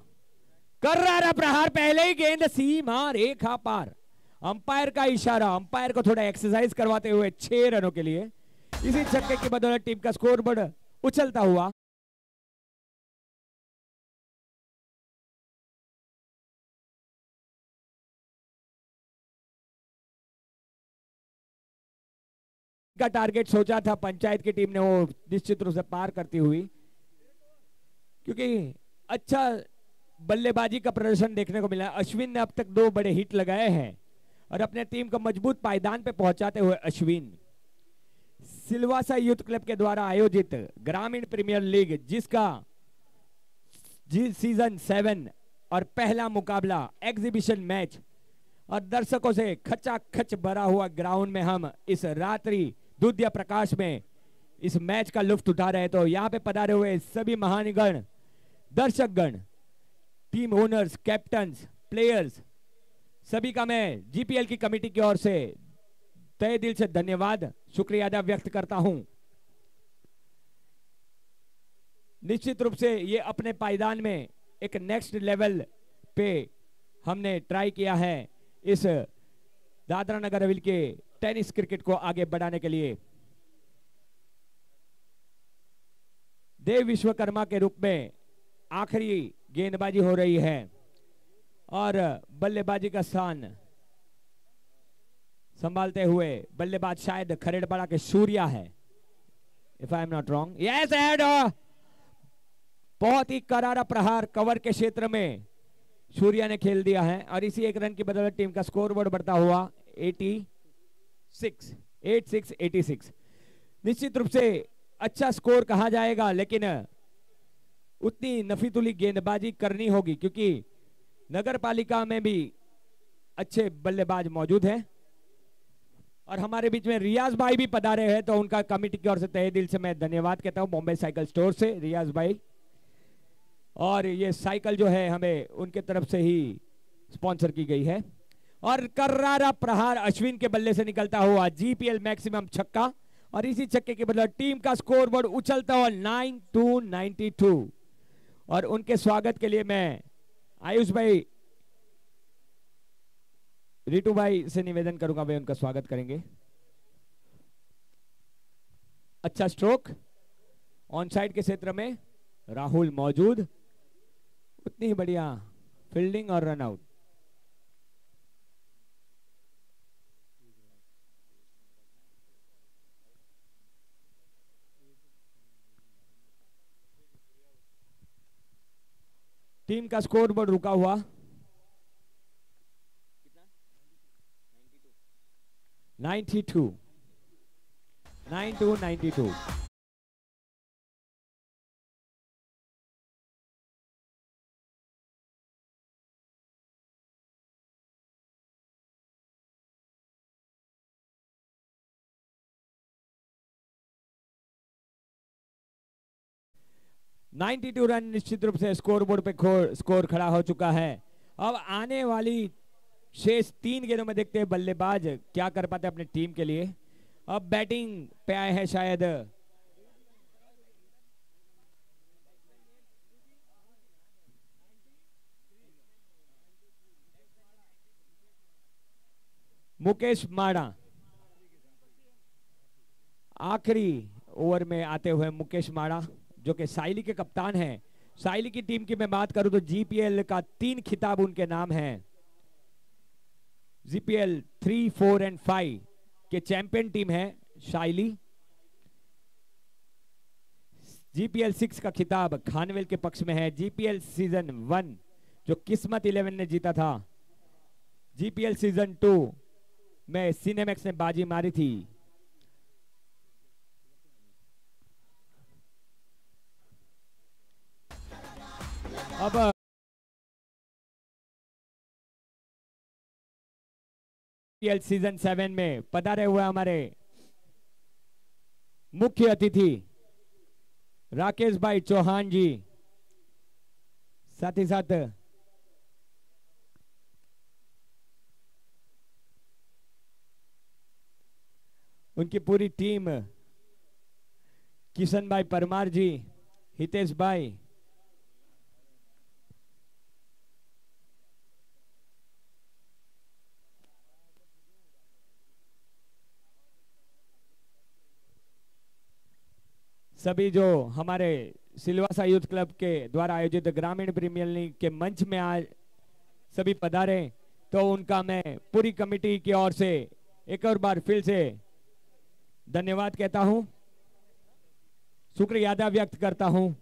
कर रहा प्रहार, पहले ही गेंद सीमा रेखा पार। अंपायर का इशारा, अंपायर को थोड़ा एक्सरसाइज करवाते हुए 6 रनों के लिए इसी छक्के की बदौलत टीम का स्कोर बोर्ड उछलता हुआ का टारगेट सोचा था पंचायत की टीम ने, वो निश्चित रूप से पार करती हुई, क्योंकि अच्छा बल्लेबाजी का प्रदर्शन देखने को मिला। अश्विन ने अब तक 2 बड़े हिट लगाए हैं और अपने टीम को मजबूत पायदान पे पहुंचाते हुए अश्विन सिलवासा यूथ क्लब के द्वारा आयोजित ग्रामीण प्रीमियर लीग, जिसका सीजन 7 और पहला मुकाबला एग्जीबिशन मैच, और दर्शकों से खचाखच भरा हुआ ग्राउंड में हम इस रात्रि दूधिया प्रकाश में इस मैच का लुत्फ उठा रहे। तो यहाँ पे पधारे हुए सभी महानगण, दर्शकगण, टीम ओनर्स, कैप्टन्स, प्लेयर्स, सभी का मैं जीपीएल की कमेटी की ओर से तहे दिल से धन्यवाद, शुक्रिया अदा व्यक्त करता हूं। निश्चित रूप से ये अपने पायदान में एक नेक्स्ट लेवल पे हमने ट्राई किया है इस दादरा नगर हवेली के टेनिस क्रिकेट को आगे बढ़ाने के लिए। देव विश्वकर्मा के रूप में आखिरी गेंदबाजी हो रही है और बल्लेबाजी का स्थान संभालते हुए बल्लेबाज शायद खरेड़पाड़ा के सूर्या है, if I am not wrong. Yes एड, बहुत ही करारा प्रहार कवर के क्षेत्र में सूर्या ने खेल दिया है और इसी 1 रन की बदौलत टीम का स्कोर बोर्ड बढ़ता हुआ 86 निश्चित रूप से अच्छा स्कोर कहा जाएगा, लेकिन उतनी नफीतुली गेंदबाजी करनी होगी क्योंकि नगर पालिका में भी अच्छे बल्लेबाज मौजूद हैं। और हमारे बीच में रियाज भाई भी पधारे हैं, तो उनका कमेटी की ओर से तहे दिल से मैं धन्यवाद कहता हूं, बॉम्बे साइकिल स्टोर से रियाज भाई। और ये साइकिल जो है हमें उनके तरफ से ही स्पॉन्सर की गई है। और कर्रारा प्रहार अश्विन के बल्ले से निकलता हुआ जीपीएल मैक्सिमम छक्का, और इसी छक्के के बदले टीम का स्कोर बोर्ड उछलता हुआ 9-2-92। और उनके स्वागत के लिए मैं आयुष भाई, रितु भाई से निवेदन करूंगा, वे उनका स्वागत करेंगे। अच्छा स्ट्रोक ऑन साइड के क्षेत्र में राहुल मौजूद, उतनी ही बढ़िया फील्डिंग और रन आउट। टीम का स्कोर बोर्ड रुका हुआ 92। रन निश्चित रूप से स्कोर बोर्ड पे स्कोर खड़ा हो चुका है। अब आने वाली शेष 3 गेंदों में देखते हैं बल्लेबाज क्या कर पाते अपने टीम के लिए। अब बैटिंग पे आए हैं शायद मुकेश माड़ा। आखिरी ओवर में आते हुए मुकेश माड़ा जो कि साइली के कप्तान हैं। साइली की टीम की मैं बात करूं तो जीपीएल का 3 खिताब उनके नाम हैं। जीपीएल 3, 4 और 5 के चैंपियन टीम है शाइली। जीपीएल 6 का खिताब खानवेल के पक्ष में है। जीपीएल सीजन 1 जो किस्मत 11 ने जीता था। जीपीएल सीजन 2 में सिनेमैक्स ने बाजी मारी थी। अब सीजन 7 में पधारे हुए हमारे मुख्य अतिथि राकेश भाई चौहान जी, साथ ही साथ उनकी पूरी टीम, किशन भाई परमार जी, हितेश भाई, सभी जो हमारे सिलवासा यूथ क्लब के द्वारा आयोजित ग्रामीण प्रीमियर लीग के मंच में आज सभी पधारे, तो उनका मैं पूरी कमेटी की ओर से एक और बार फिर से धन्यवाद कहता हूं, शुक्रिया अदा व्यक्त करता हूं।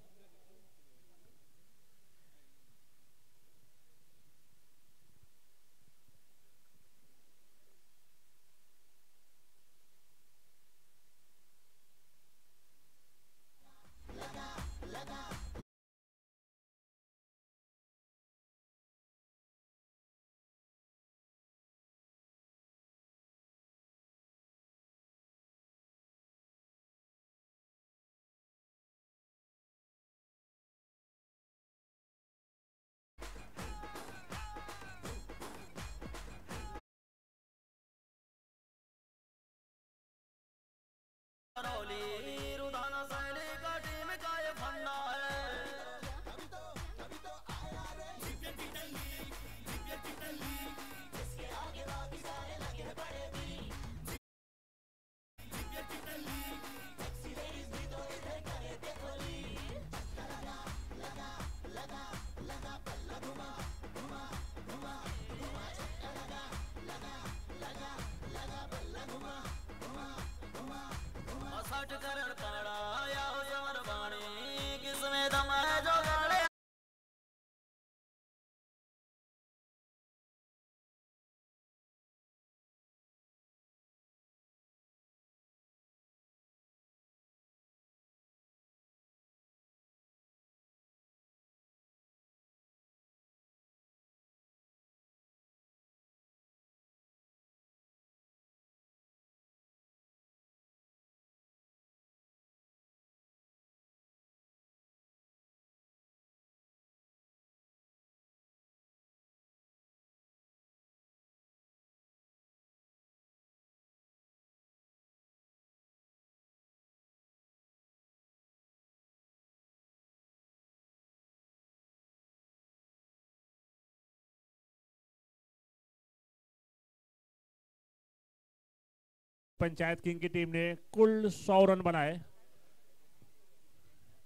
पंचायत किंग की टीम ने कुल 100 रन बनाए,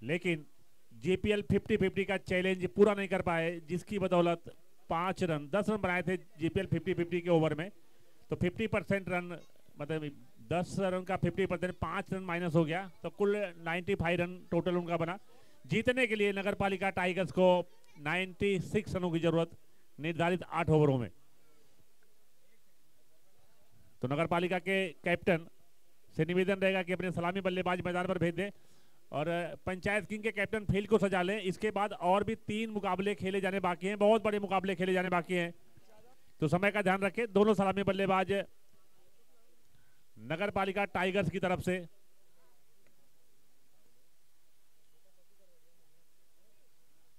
लेकिन जेपीएल 50-50 का चैलेंज पूरा नहीं कर पाए, जिसकी बदौलत 10 रन बनाए थे जेपीएल 50-50 के ओवर में। तो 50% रन, मतलब 10 रन का 50%, 5 रन माइनस हो गया, तो कुल 95 रन टोटल उनका बना। जीतने के लिए नगर पालिका टाइगर्स को 96 रनों की जरूरत निर्धारित 8 ओवरों में। तो नगर पालिका के कैप्टन से निवेदन रहेगा कि अपने सलामी बल्लेबाज मैदान पर भेज दें और पंचायत किंग के कैप्टन फील्ड को सजा लें। इसके बाद और भी 3 मुकाबले खेले जाने बाकी हैं, बहुत बड़े मुकाबले खेले जाने बाकी हैं, तो समय का ध्यान रखें। दोनों सलामी बल्लेबाज नगर पालिका टाइगर्स की तरफ से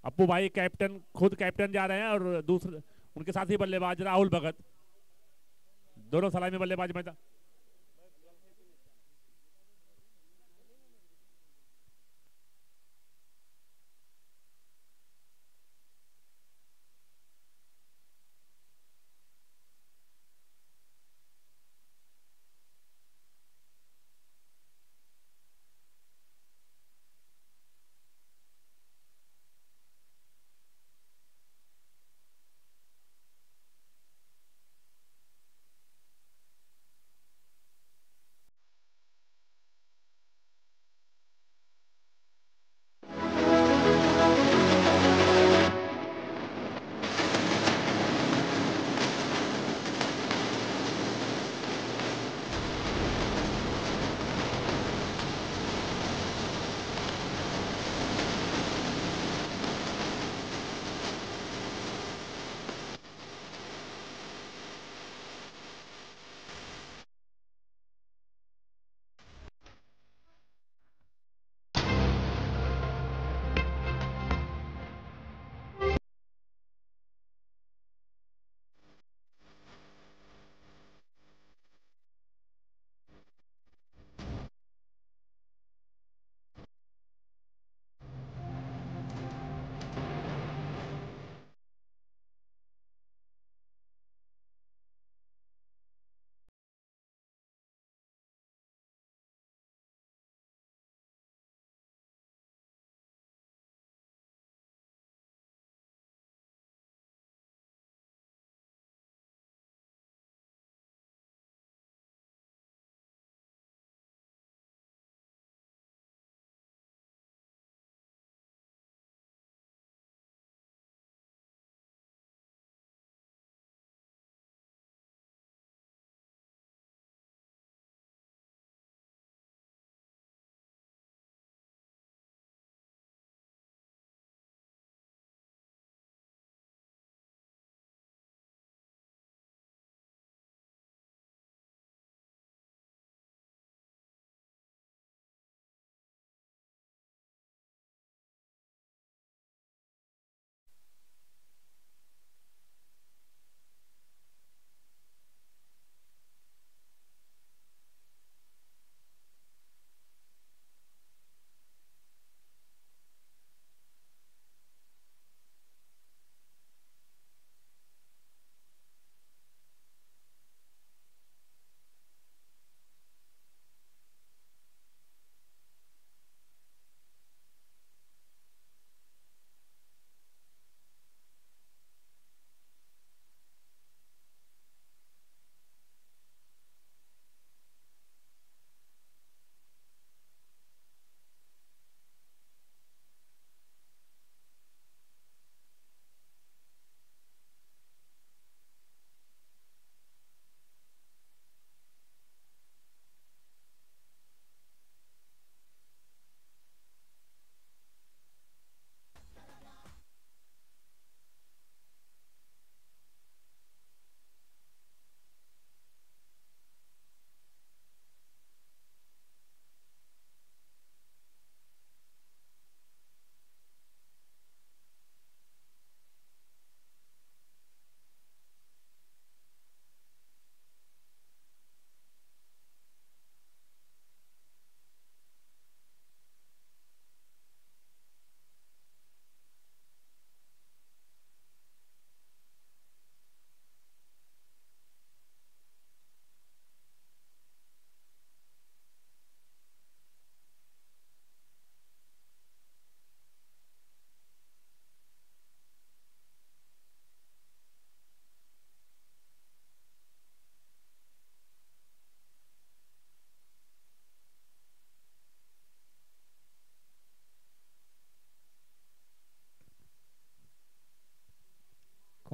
अप्पू भाई कैप्टन, खुद कैप्टन जा रहे हैं, और दूसरे उनके साथी बल्लेबाज राहुल भगत, दोनों सलामी बल्लेबाज मैदान।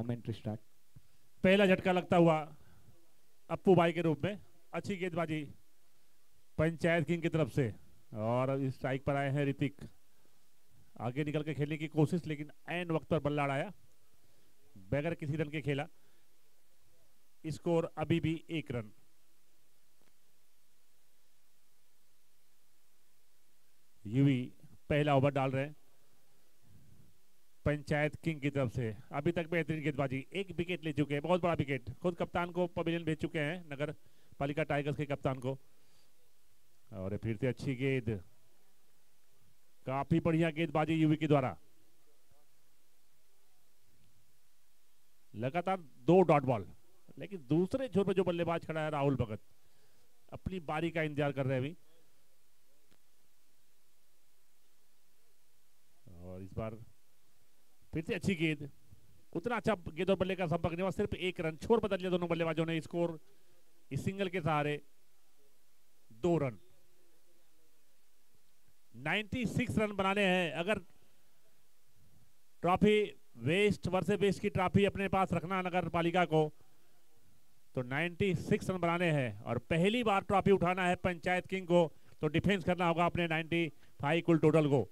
Commentary start. पहला झटका लगता हुआ अप्पू भाई के रूप में। अच्छी गेंदबाजी पंचायत किंग की तरफ से, और इस स्ट्राइक पर आए हैं ऋतिक। आगे निकल के खेलने की कोशिश, लेकिन ऐन वक्त पर बल्ला आया, बगैर किसी रन के खेला। स्कोर अभी भी 1 रन। यूवी पहला ओवर डाल रहे हैं पंचायत किंग की तरफ से। अभी तक बेहतरीन गेंदबाजी, 1 विकेट ले चुके हैं, बहुत बड़ा विकेट। खुद कप्तान को पवेलियन भेज चुके हैं, नगर पालिका टाइगर्स के कप्तान को। और फिर से अच्छी गेंद, काफी बढ़िया गेंदबाजी यूवी के द्वारा। लगातार 2 डॉट बॉल, लेकिन दूसरे छोर पर जो बल्लेबाज खड़ा है राहुल भगत, अपनी बारी का इंतजार कर रहे हैं अभी। और इस बार फिर से अच्छी गेंद, उतना अच्छा गेंद और बल्ले का संपर्क नहीं हुआ, सिर्फ 1 रन। छोर बदल लिया दोनों बल्लेबाजों ने। स्कोर इस सिंगल के सहारे 2 रन। 96 रन बनाने हैं। अगर ट्रॉफी वेस्ट वर्सेस वेस्ट की ट्रॉफी अपने पास रखना नगर पालिका को, तो 96 रन बनाने हैं। और पहली बार ट्रॉफी उठाना है पंचायत किंग को, तो डिफेंस करना होगा अपने 95 कुल टोटल को।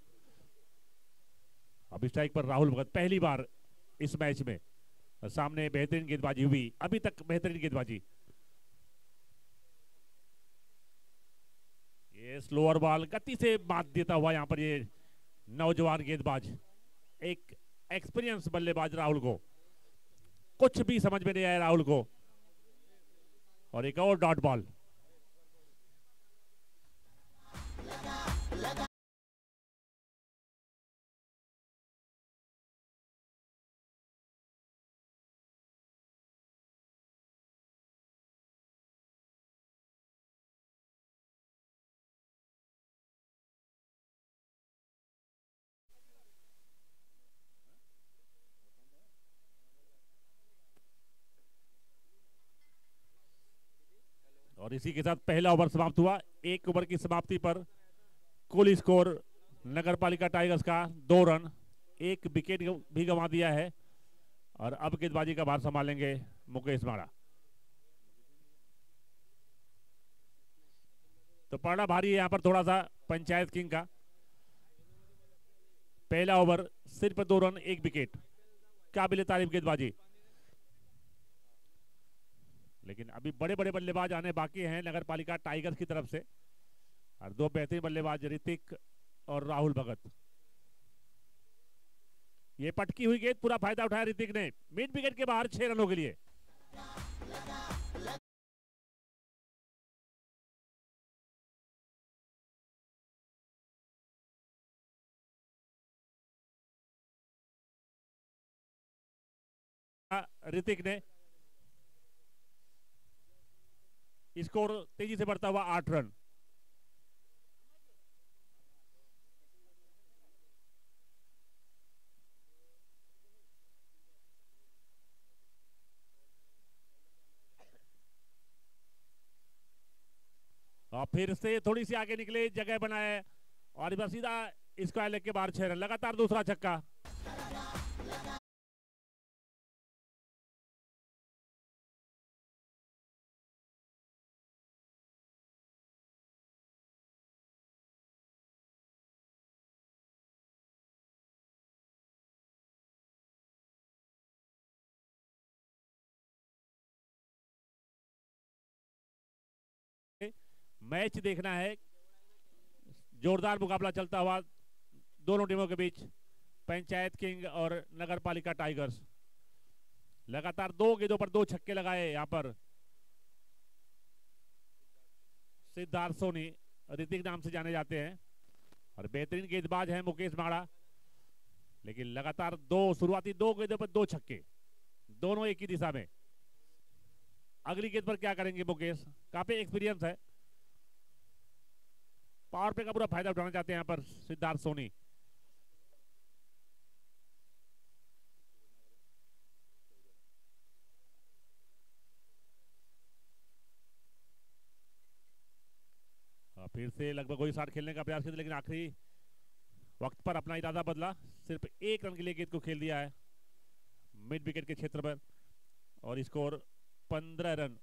अब स्ट्राइक पर राहुल भगत पहली बार इस मैच में। सामने बेहतरीन गेंदबाजी हुई, अभी तक बेहतरीन गेंदबाजी। ये स्लोअर बॉल गति से मात देता हुआ यहां पर ये नौजवान गेंदबाज, एक एक्सपीरियंस बल्लेबाज राहुल को। कुछ भी समझ में नहीं आया राहुल को। और एक और डॉट बॉल। और इसी के साथ पहला ओवर समाप्त हुआ। 1 ओवर की समाप्ति पर कुल स्कोर नगर पालिका टाइगर्स का 2 रन, 1 विकेट भी गंवा दिया है। और अब गेंदबाजी का भार संभालेंगे मुकेश माड़ा। तो पड़ना भारी है यहां पर थोड़ा सा पंचायत किंग का। पहला ओवर सिर्फ 2 रन, 1 विकेट, काबिल तारीफ गेंदबाजी। लेकिन अभी बड़े बड़े बल्लेबाज आने बाकी हैं नगर पालिका टाइगर्स की तरफ से, और 2 बेहतरीन बल्लेबाज ऋतिक और राहुल भगत। ये पटकी हुई गेंद, पूरा फायदा उठाया ऋतिक ने, मिड विकेट के बाहर 6 रनों के लिए। ऋतिक ने। स्कोर तेजी से बढ़ता हुआ 8 रन। और फिर से थोड़ी सी आगे निकले, जगह बनाए, और इधर सीधा स्क्वायर लेग के बाहर 6 रन। लगातार दूसरा छक्का। मैच देखना है, जोरदार मुकाबला चलता हुआ दोनों टीमों के बीच, पंचायत किंग और नगर पालिका टाइगर्स। लगातार 2 गेंदों पर 2 छक्के लगाए यहां पर सिद्धार्थ सोनी, ऋतिक नाम से जाने जाते हैं, और बेहतरीन गेंदबाज हैं मुकेश माड़ा। लेकिन लगातार शुरुआती 2 गेंदों पर 2 छक्के, दोनों एक ही दिशा में। अगली गेंद पर क्या करेंगे मुकेश? काफी एक्सपीरियंस है, पावर प्ले का पूरा फायदा उठाना चाहते हैं यहां पर सिद्धार्थ सोनी। फिर से लगभग वही शॉट खेलने का प्रयास किया, लेकिन आखिरी वक्त पर अपना इरादा बदला। सिर्फ 1 रन के लिए गेंद को खेल दिया है। मिड विकेट के क्षेत्र पर और स्कोर 15 रन।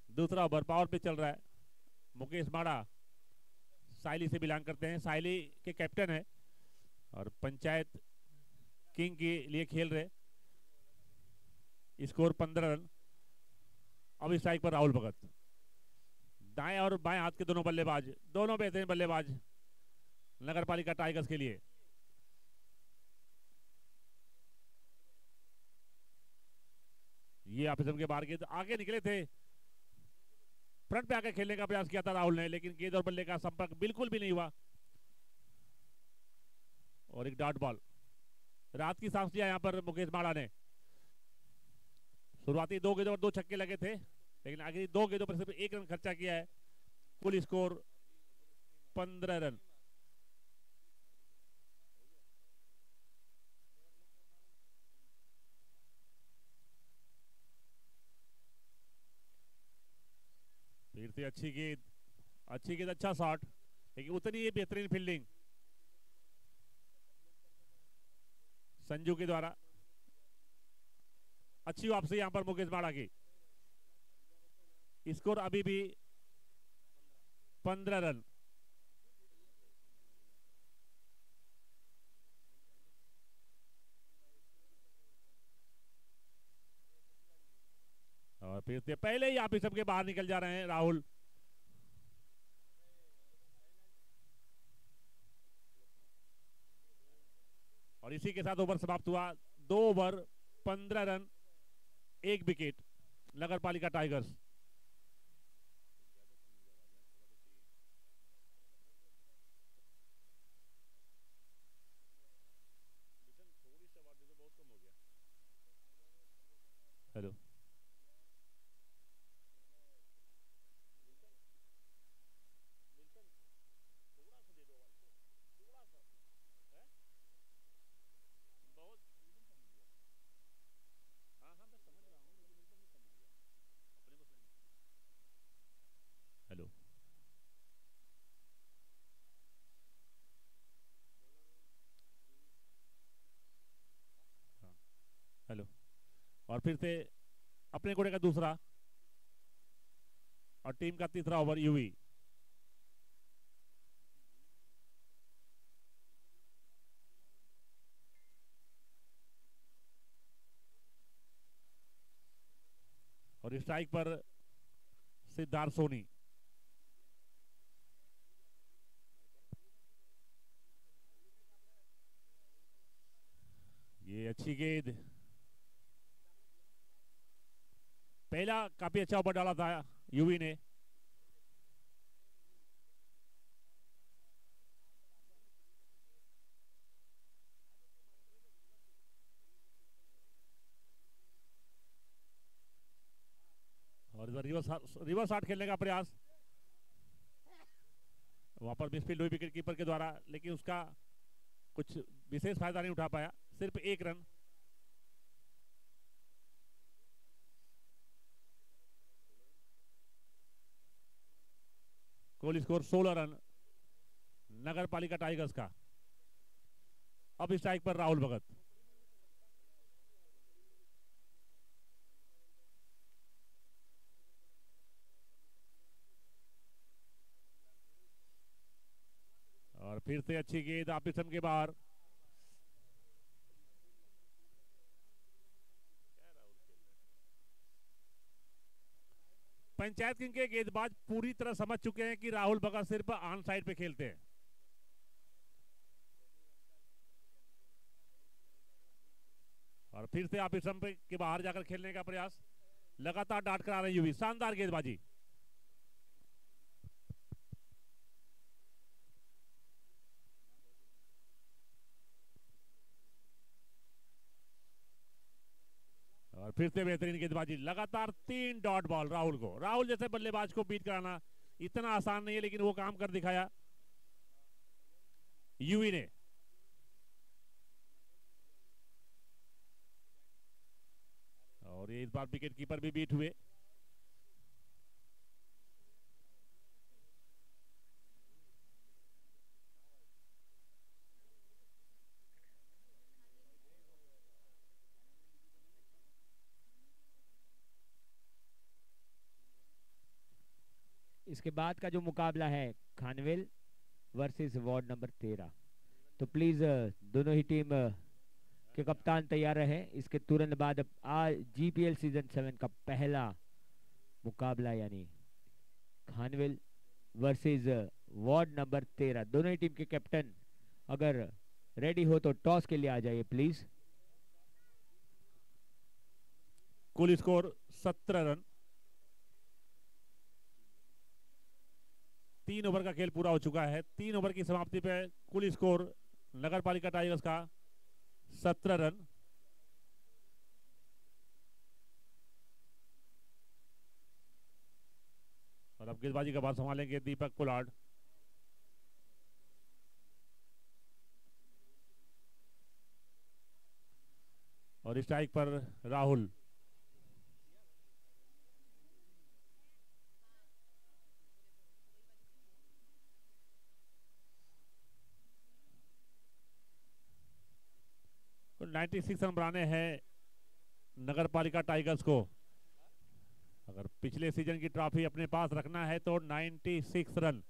दूसरा ओवर पावर पे चल रहा है। मुकेश माड़ा साइली से बिलोंग करते हैं, साइली के कैप्टन है और पंचायत किंग के लिए खेल रहे। Score 15 run. अब स्ट्राइक पर राहुल भगत। दाएं और बाएं हाथ के दोनों बल्लेबाज, दोनों बेहतरीन बल्लेबाज नगरपालिका टाइगर्स के लिए। ये ऑफ स्टंप के बाहर गेंद आगे निकले थे, फ्रंट पे आकर खेलने का प्रयास किया था राहुल ने, लेकिन गेंद और बल्ले का संपर्क बिल्कुल भी नहीं हुआ और एक डॉट बॉल। रात की सांस लिया यहां पर मुकेश माड़ा ने। शुरुआती 2 गेंदों पर 2 छक्के लगे थे, लेकिन आखिरी 2 गेंदों पर सिर्फ 1 रन खर्चा किया है। कुल स्कोर 15 रन। फिर से अच्छी गेंद, अच्छा शॉट, लेकिन उतनी ही बेहतरीन फील्डिंग संजू के द्वारा। अच्छी वापसी यहां पर मुकेश माड़ा की। स्कोर अभी भी 15 रन। और फिर से पहले ही आप सबके बाहर निकल जा रहे हैं राहुल। और इसी के साथ ओवर समाप्त हुआ। 2 ओवर 15 रन 1 विकेट नगरपालिका टाइगर्स। Hello, hello, hello. और फिर से अपने कोने का दूसरा और टीम का तीसरा ओवर यूवी। और स्ट्राइक पर सिद्धार्थ सोनी। ये अच्छी गेंद, पहला काफी अच्छा ओवर डाला था यूवी ने। और इधर रिवर्स शॉट खेलने का प्रयास, वहां पर मिसफील्ड हुई विकेट कीपर के द्वारा, लेकिन उसका कुछ विशेष फायदा नहीं उठा पाया, सिर्फ 1 रन। कुल स्कोर 16 रन नगरपालिका टाइगर्स का। अब स्ट्राइक पर राहुल भगत। और फिर से अच्छी गेंद ऑफ स्टंप के बाहर। पंचायत किंग के गेंदबाज पूरी तरह समझ चुके हैं कि राहुल भगत सिर्फ ऑन साइड पे खेलते हैं। और फिर से आप स्टंप के बाहर जाकर खेलने का प्रयास, लगातार डांट करा रहे यूवी। शानदार गेंदबाजी। और फिर से बेहतरीन गेंदबाजी, लगातार 3 डॉट बॉल राहुल को। राहुल जैसे बल्लेबाज को बीट कराना इतना आसान नहीं है, लेकिन वो काम कर दिखाया यूवी ने। और ये इस बार विकेट कीपर भी बीट हुए। इसके बाद का जो मुकाबला है खानवेल वर्सेस वार्ड नंबर 13। तो प्लीज दोनों ही टीम के कप्तान तैयार रहे। इसके तुरंत बाद अब आज जीपीएल सीजन 7 का पहला मुकाबला यानी खानवेल वर्सेस वार्ड नंबर 13। दोनों ही टीम के कैप्टन अगर रेडी हो तो टॉस के लिए आ जाइए प्लीज। कुल स्कोर 17 रन। 3 ओवर का खेल पूरा हो चुका है। 3 ओवर की समाप्ति पे कुल स्कोर नगर पालिका टाइगर्स का 17 रन। और अब गेंदबाजी का बात संभालेंगे दीपक कुलाड। और स्ट्राइक पर राहुल। तो 96 रन बनाने हैं नगर पालिका टाइगर्स को। अगर पिछले सीजन की ट्रॉफी अपने पास रखना है तो 96 रन।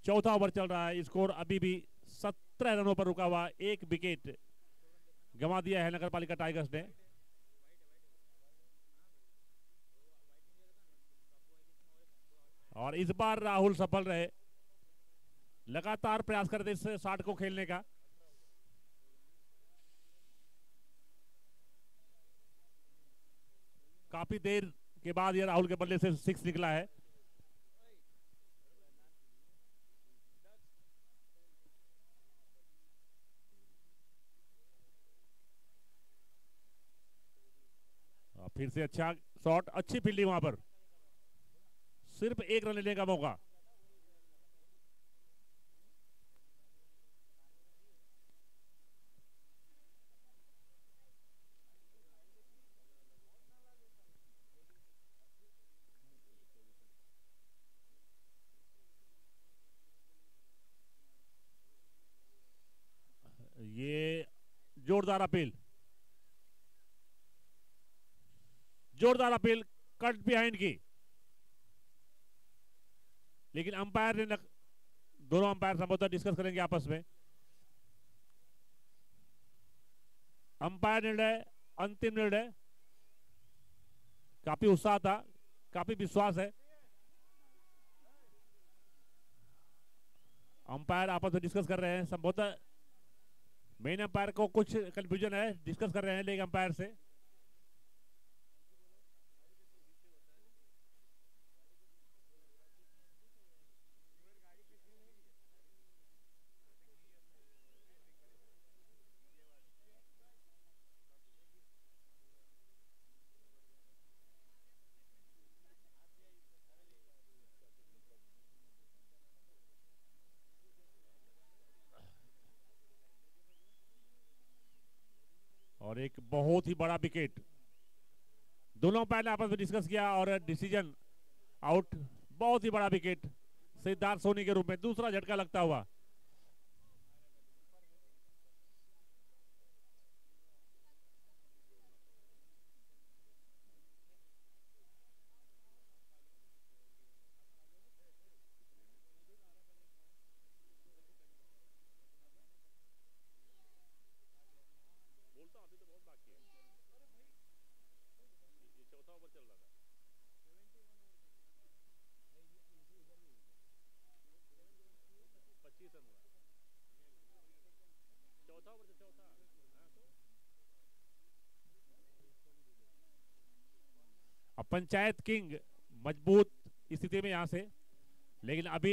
चौथा ओवर चल रहा है। स्कोर अभी भी 17 रनों पर रुका हुआ। एक विकेट गंवा दिया है नगर पालिका टाइगर्स ने। और इस बार राहुल सफल रहे। लगातार प्रयास करते इस शॉट को खेलने का। काफी देर के बाद ये राहुल के बल्ले से 6 निकला है। फिर से अच्छा शॉट, अच्छी फील्डिंग वहां पर। सिर्फ 1 रन लेने का मौका। ये जोरदार अपील, जोरदार अपील कट बिहाइंड की। लेकिन अंपायर ने दोनों अंपायर संभवतः डिस्कस करेंगे आपस में। अंपायर निर्णय अंतिम निर्णय। काफी उत्साह था, काफी विश्वास है। अंपायर आपस में डिस्कस कर रहे हैं। संभवतः मेन अंपायर को कुछ कंफ्यूजन है, डिस्कस कर रहे हैं लेग अंपायर से। और एक बहुत ही बड़ा विकेट। दोनों अंपायर ने आपस में डिस्कस किया और डिसीजन आउट। बहुत ही बड़ा विकेट सिद्धार्थ सोनी के रूप में। दूसरा झटका लगता हुआ। अब पंचायत किंग मजबूत स्थिति में यहां से, लेकिन अभी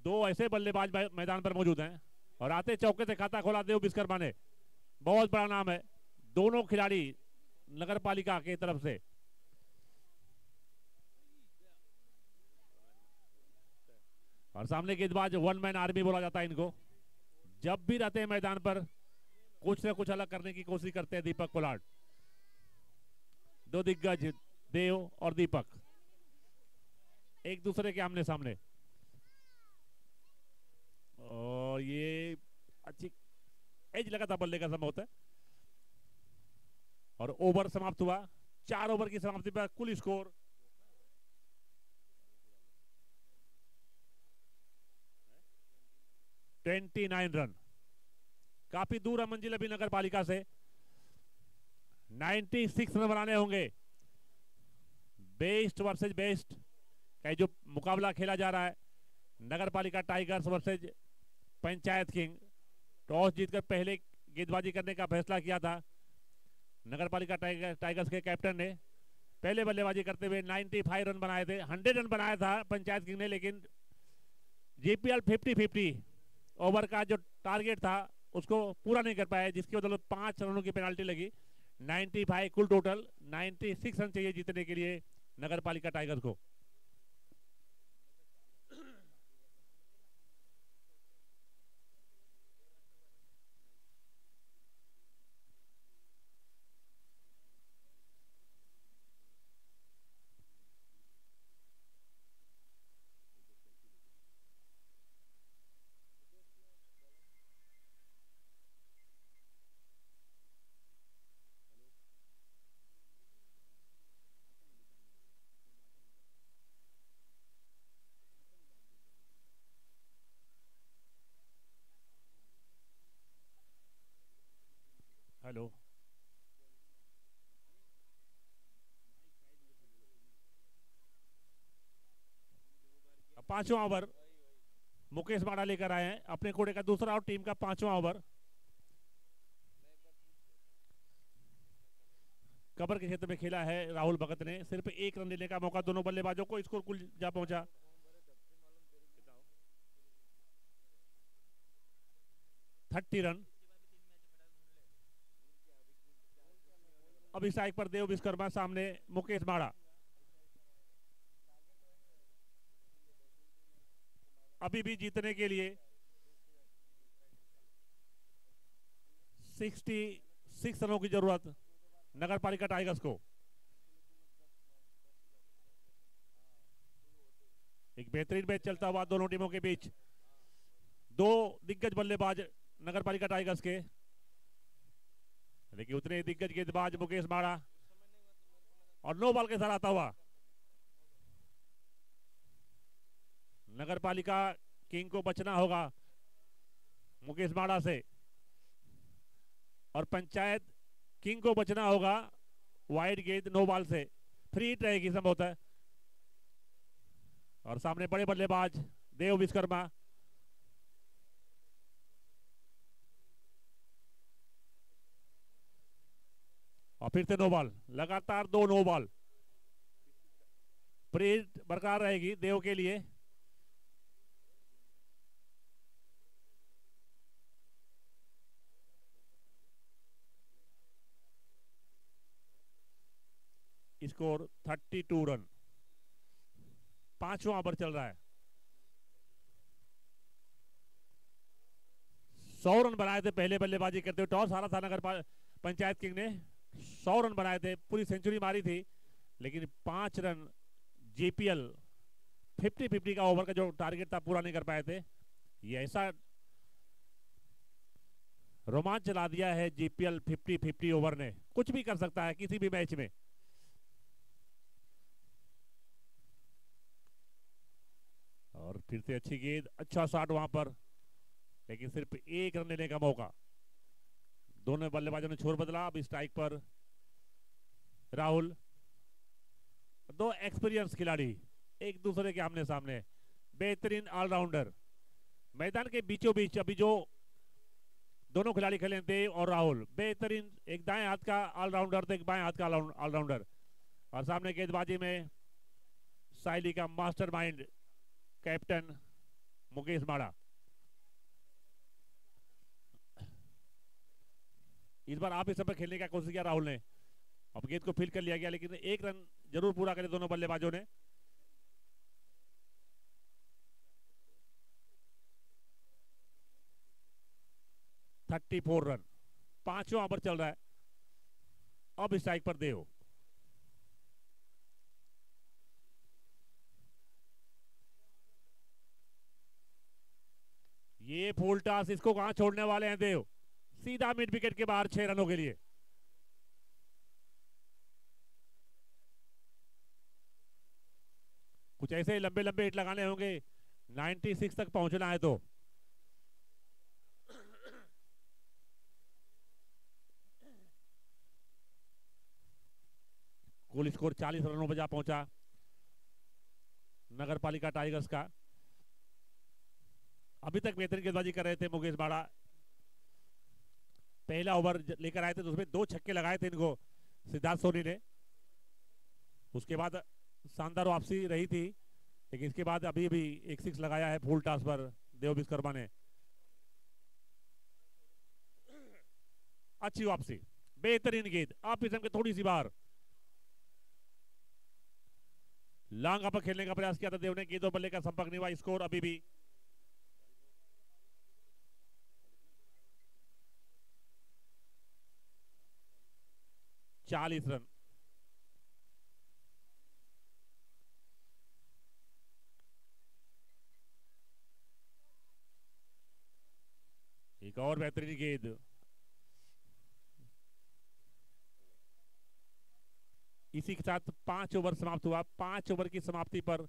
2 ऐसे बल्लेबाज मैदान पर मौजूद हैं। और आते चौके से खाता खोला देव विश्वकर्मा ने। बहुत बड़ा नाम है दोनों खिलाड़ी नगर पालिका की तरफ से। और सामने गेंदबाज 1 मैन आर्मी बोला जाता है इनको। जब भी रहते हैं मैदान पर कुछ न कुछ अलग करने की कोशिश करते हैं दीपक कोलाड। 2 दिग्गज देव और दीपक एक दूसरे के आमने सामने। और ये अच्छी एज लगा था बल्ले का संभव है। और ओवर समाप्त हुआ। 4 ओवर की समाप्ति पर कुल स्कोर 29 रन, काफी दूर है मंजिल अभी नगर पालिका से। 96 रन बनाने होंगे। बेस्ट वर्सेज बेस्ट का जो मुकाबला खेला जा रहा है, नगर पालिका tigers versus panchayat king. Toss जीतकर पहले गेंदबाजी करने का फैसला किया था नगर पालिका टाइगर्स के कैप्टन ने। पहले बल्लेबाजी करते हुए 95 रन बनाए थे। 100 रन बनाया था पंचायत किंग ने, लेकिन जीपीएल 50-50 ओवर का जो टारगेट था उसको पूरा नहीं कर पाया, जिसकी बदौलत 5 रनों की पेनाल्टी लगी। 95 कुल टोटल, 96 रन चाहिए जीतने के लिए नगर पालिका टाइगर्स को। हेलो, पांचवा ओवर मुकेश बाड़ा लेकर आए हैं अपने कोड़े का दूसरा और टीम का पांचवा ओवर। कबर के क्षेत्र में खेला है राहुल भगत ने। सिर्फ 1 रन लेने का मौका दोनों बल्लेबाजों को। स्कोर कुल जा पहुंचा 30 रन। अब इस स्ट्राइक पर देव विश्वकर्मा, सामने मुकेश बाड़ा। अभी भी जीतने के लिए 66 रनों की जरूरत नगर पालिका टाइगर्स को। एक बेहतरीन मैच चलता हुआ दोनों टीमों के बीच। 2 दिग्गज बल्लेबाज नगर पालिका टाइगर्स के, लेकिन उतने दिग्गज गेंदबाज मुकेश बाड़ा और नो बॉल के साथ आता हुआ नगर पालिका किंग को बचना होगा मुकेश बाड़ा से, और पंचायत किंग को बचना होगा वाइड गेंद नो बॉल से। फ्री हिट रहेगी संभवतः। और सामने बड़े बल्लेबाज देव विश्वकर्मा। और फिर से नो बॉल, लगातार 2 नो बॉल। फ्री हिट बरकरार रहेगी देव के लिए। Score 32 run. पांचवा ओवर चल रहा है। 100 रन बनाए थे पहले बल्लेबाजी करते हुए। टॉस हारा था नगर पंचायत किंग ने। 100 रन बनाए थे, पूरी सेंचुरी मारी थी, लेकिन 5 रन जीपीएल 50-50 का ओवर का जो टारगेट था पूरा नहीं कर पाए थे। ये ऐसा रोमांच ला दिया है जीपीएल 50-50 ओवर ने, कुछ भी कर सकता है किसी भी मैच में। और फिर से अच्छी गेंद, अच्छा शॉट वहां पर, लेकिन सिर्फ 1 रन लेने का मौका। दोनों बल्लेबाजों ने छोर बदला। अब स्ट्राइक पर राहुल। 2 एक्सपीरियंस खिलाड़ी एक दूसरे के आमने सामने। बेहतरीन ऑलराउंडर। मैदान के बीचों बीच अभी जो दोनों खिलाड़ी खेले देव और राहुल, बेहतरीन। एक दाएं हाथ का ऑलराउंडर तो एक बाएं हाथ का ऑलराउंडर। और सामने गेंदबाजी में साइली का मास्टरमाइंड कैप्टन मुकेश बाड़ा। इस बार आप इस समय खेलने का कोशिश किया राहुल ने। अब गेंद को फील्ड कर लिया गया, लेकिन 1 रन जरूर पूरा करे दोनों बल्लेबाजों ने। $34 रन। पांचवा ओवर चल रहा है। अब स्ट्राइक पर देव। ये फुल टॉस, इसको कहां छोड़ने वाले हैं देव। सीधा मिड विकेट के बाहर 6 रनों के लिए। कुछ ऐसे लंबे लंबे हिट लगाने होंगे 96 तक पहुंचना है तो। कुल स्कोर 40 रनों पर जा पहुंचा नगर पालिका टाइगर्स का। अभी तक बेहतरीन गेंदबाजी कर रहे थे मुकेश बाड़ा। पहला ओवर लेकर आए थे तो उसमें 2 छक्के लगाए थे इनको सिद्धार्थ सोनी ने। उसके बाद शानदार वापसी रही थी, लेकिन इसके बाद अभी भी एक 6 लगाया है फुल टॉस पर देव विश्वकर्मा ने। अच्छी वापसी, बेहतरीन गेंद, आप इसम के थोड़ी सी बाहर। लॉन्ग पर खेलने का प्रयास किया था देव ने, गेंदों बल्ले का संपर्क नहीं हुआ। स्कोर अभी भी 40 रन। एक और बेहतरीन गेंद। इसी के साथ 5 ओवर समाप्त हुआ। 5 ओवर की समाप्ति पर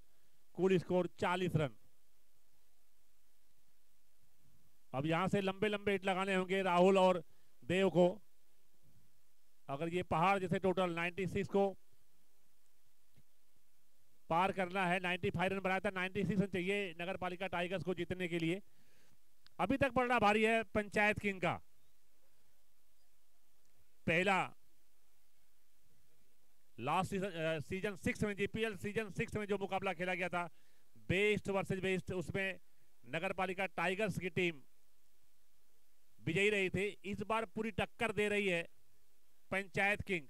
कुल स्कोर 40 रन। अब यहां से लंबे लंबे हिट लगाने होंगे राहुल और देव को। अगर ये पहाड़ जैसे टोटल 96 को पार करना है, 95 रन बनाया था, 96 रन चाहिए नगर पालिका टाइगर्स को जीतने के लिए। अभी तक पड़ना भारी है पंचायत किंग का। पहला लास्ट सीजन 6 में, जीपीएल सीजन 6 में जो मुकाबला खेला गया था बेस्ट वर्सेस बेस्ट, उसमें नगर पालिका टाइगर्स की टीम विजयी रही थी। इस बार पूरी टक्कर दे रही है पंचायत किंग।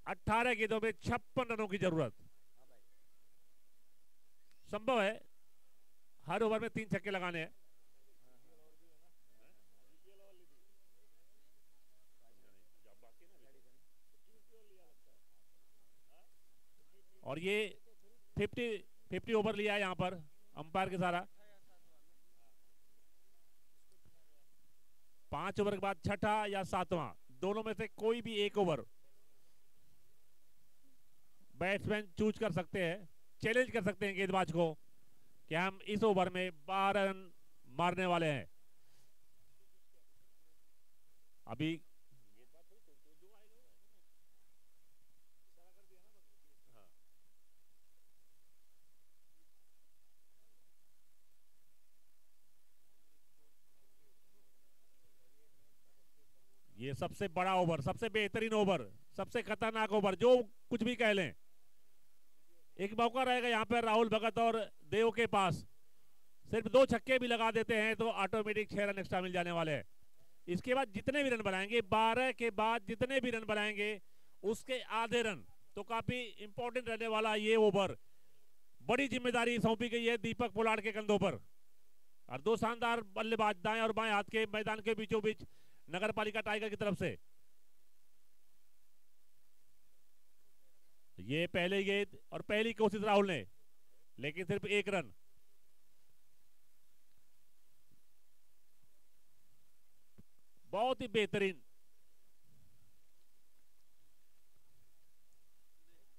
18 गेंदों में 56 रनों की जरूरत। संभव है, हर ओवर में 3 छक्के लगाने हैं। और ये 50 ओवर लिया है यहां पर अंपायर के सारा। 5 ओवर के बाद छठा या 7वां, दोनों में से कोई भी एक ओवर बैट्समैन चूज कर सकते हैं, चैलेंज कर सकते हैं गेंदबाज को कि हम इस ओवर में 12 रन मारने वाले हैं। अभी ये सबसे बड़ा ओवर, सबसे बेहतरीन ओवर, सबसे खतरनाक ओवर, जो कुछ भी कह लें। एक मौका रहेगा यहाँ पर राहुल भगत और देव के पास। सिर्फ 2 छक्के भी लगा देते हैं तो ऑटोमेटिक 6 रन एक्स्ट्रा मिल जाने वाले हैं। इसके बाद जितने भी रन बनाएंगे, 12 के बाद जितने भी रन बनाएंगे उसके आधे रन, तो काफी इंपॉर्टेंट रहने वाला ये ओवर। बड़ी जिम्मेदारी सौंपी गई है दीपक पोलार्ड के कंधों पर। और 2 शानदार बल्लेबाज दाएं और बाएं हाथ के मैदान के बीचों बीच नगर पालिका टाइगर की तरफ से। ये पहले गेंद और पहली कोशिश राहुल ने, लेकिन सिर्फ 1 रन। बहुत ही बेहतरीन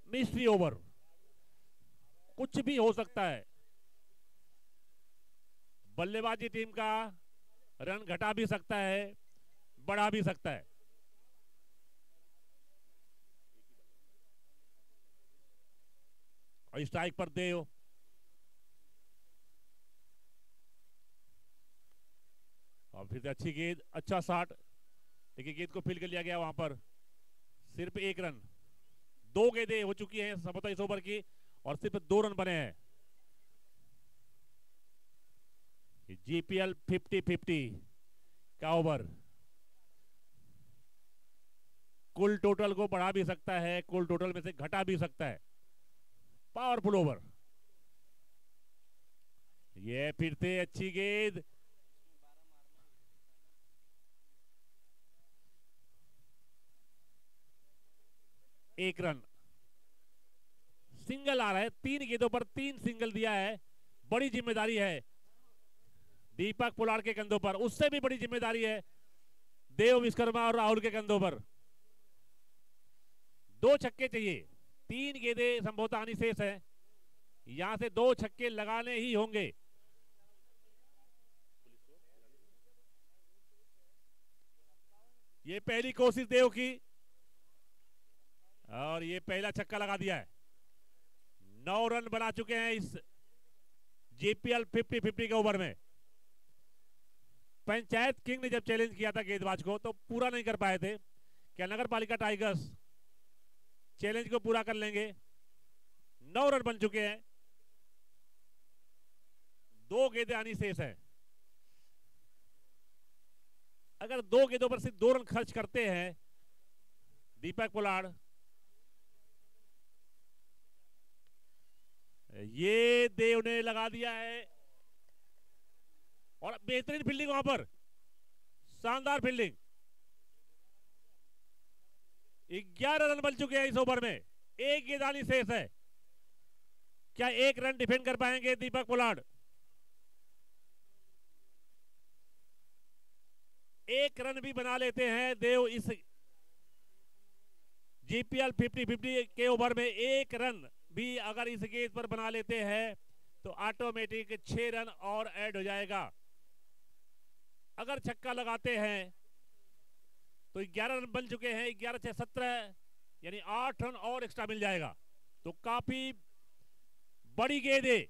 मिस्ट्री ओवर, कुछ भी हो सकता है। बल्लेबाजी टीम का रन घटा भी सकता है, बढ़ा भी सकता है। और स्ट्राइक पर देव, और फिर से अच्छी गेंद, अच्छा शॉट, लेकिन गेंद को फील कर लिया गया वहां पर। सिर्फ 1 रन। 2 गेंदें हो चुकी हैं संभवतः इस ओवर की और सिर्फ 2 रन बने हैं। जीपीएल 50-50 का ओवर कुल टोटल को बढ़ा भी सकता है, कुल टोटल में से घटा भी सकता है। Powerful over. ये फिर से अच्छी गेंद, एक रन। सिंगल आ रहा है, 3 गेंदों पर 3 सिंगल दिया है। बड़ी जिम्मेदारी है दीपक पोलार्ड के कंधों पर, उससे भी बड़ी जिम्मेदारी है देव विश्वकर्मा और राहुल के कंधों पर। 2 छक्के चाहिए, 3 गेंदें संभवतः आनी शेष है। यहां से 2 छक्के लगाने ही होंगे। ये पहली कोशिश देव की, और ये पहला छक्का लगा दिया है। 9 रन बना चुके हैं इस जीपीएल 50-50 के ओवर में। पंचायत किंग ने जब चैलेंज किया था गेंदबाज को तो पूरा नहीं कर पाए थे। क्या नगर पालिका टाइगर्स चैलेंज को पूरा कर लेंगे? 9 रन बन चुके हैं, 2 गेंदें आनी शेष है। अगर 2 गेंदों पर सिर्फ 2 रन खर्च करते हैं दीपक पोलार्ड, ये देव ने लगा दिया है। और बेहतरीन फील्डिंग वहां पर, शानदार फील्डिंग। 11 रन बन चुके हैं इस ओवर में, 1 गेंदानी शेष है। क्या 1 रन डिफेंड कर पाएंगे दीपक पोलार्ड? 1 रन भी बना लेते हैं देव इस जीपीएल 50-50 के ओवर में। 1 रन भी अगर इस गेंद पर बना लेते हैं तो ऑटोमेटिक 6 रन और ऐड हो जाएगा। अगर छक्का लगाते हैं तो 11 रन बन चुके हैं, 11-6-17, यानी 8 रन और एक्स्ट्रा मिल जाएगा। तो काफी बड़ी गेंद है।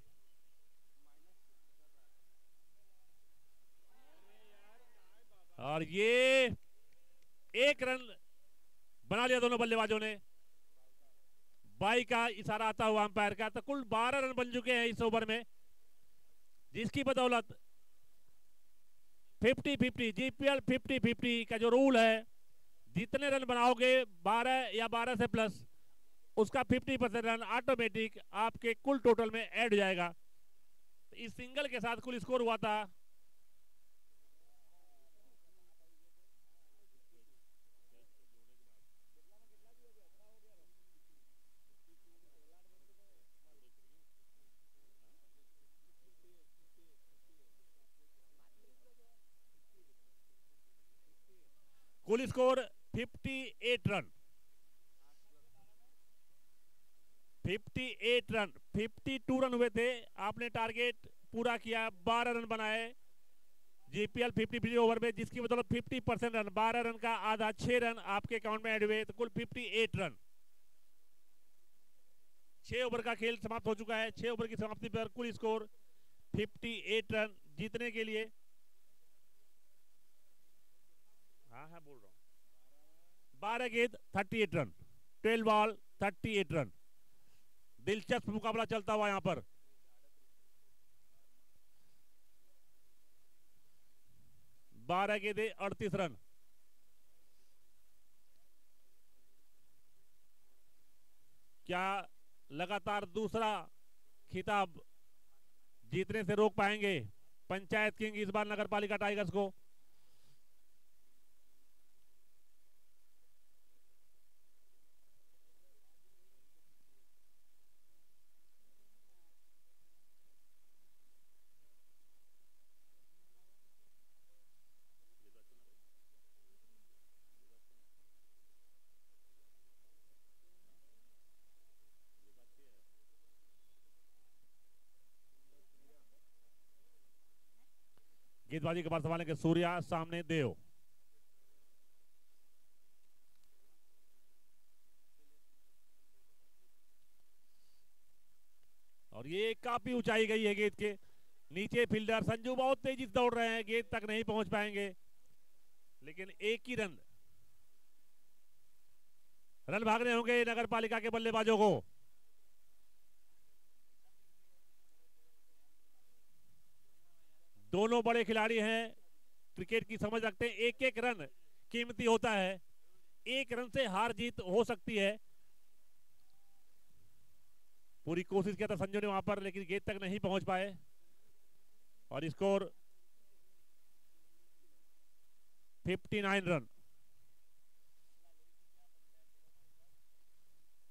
और ये 1 रन बना लिया दोनों बल्लेबाजों ने। बाई का इशारा आता हुआ अंपायर का। तो कुल 12 रन बन चुके हैं इस ओवर में, जिसकी बदौलत 50-50 जीपीएल 50-50 का जो रूल है, जितने रन बनाओगे 12 या 12 से प्लस, उसका 50% रन ऑटोमेटिक आपके कुल टोटल में ऐड हो जाएगा। इस सिंगल के साथ कुल स्कोर हुआ था 58 रन। 58 रन, 52 रन हुए थे। आपने टारगेट पूरा किया, 12 रन बनाए जीपीएल 50-50 ओवर में, जिसकी बदौलत 50% रन, 12 रन का आधा 6 रन आपके अकाउंट में ऐड हुए, तो कुल 58 रन। 6 ओवर का खेल समाप्त हो चुका है। 6 ओवर की समाप्ति पर कुल स्कोर 58 रन जीतने के लिए। हाँ बोल रहा हूं, 12 गेंद 38 रन, 12 बॉल 38 रन। दिलचस्प मुकाबला चलता हुआ यहां पर। बारह गेंदे 38 रन। क्या लगातार दूसरा खिताब जीतने से रोक पाएंगे पंचायत किंग इस बार नगर पालिका टाइगर्स को? गेंदबाजी के बाद संभालेंगे सूर्या, सामने देव। और ये काफी ऊंचाई गई है गेंद के नीचे। फील्डर संजू बहुत तेजी से दौड़ रहे हैं, गेंद तक नहीं पहुंच पाएंगे, लेकिन एक ही रन भागने होंगे नगर पालिका के बल्लेबाजों को। दोनों बड़े खिलाड़ी हैं, क्रिकेट की समझ रखते हैं। एक एक रन कीमती होता है, एक रन से हार जीत हो सकती है। पूरी कोशिश किया था संजू ने वहां पर, लेकिन गेंद तक नहीं पहुंच पाए। और स्कोर 59 रन।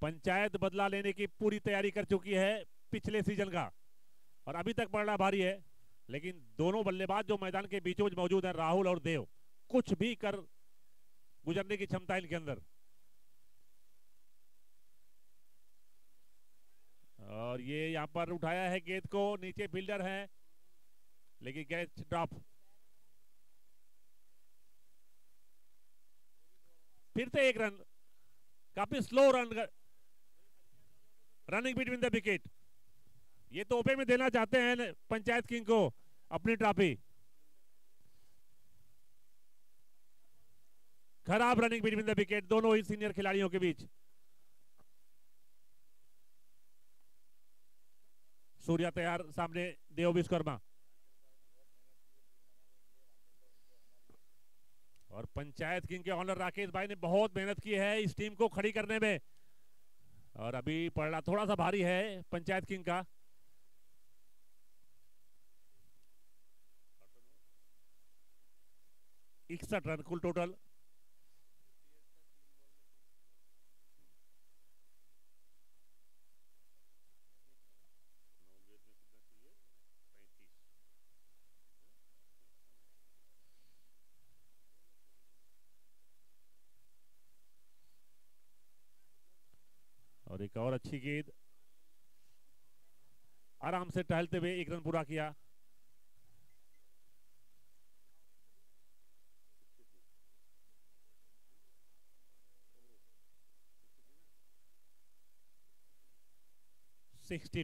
पंचायत बदला लेने की पूरी तैयारी कर चुकी है पिछले सीजन का, और अभी तक पड़ना भारी है। लेकिन दोनों बल्लेबाज जो मैदान के बीचों बीच मौजूद हैं, राहुल और देव, कुछ भी कर गुजरने की क्षमता इनके अंदर। और ये यहां पर उठाया है गेंद को, नीचे फील्डर है, लेकिन कैच ड्रॉप। फिर से एक रन काफी slow running between the wicket. ये तोहफे में देना चाहते हैं पंचायत किंग को अपनी ट्रॉफी। खराब रनिंग बिटवीन द विकेट दोनों ही सीनियर खिलाड़ियों के बीच। सूर्या तैयार, सामने देव विश्वकर्मा। और पंचायत किंग के ऑनर राकेश भाई ने बहुत मेहनत की है इस टीम को खड़ी करने में। और अभी पलड़ा थोड़ा सा भारी है पंचायत किंग का। इकसठ रन कुल टोटल। और एक और अच्छी गेंद, आराम से टहलते हुए एक रन पूरा किया। Sixty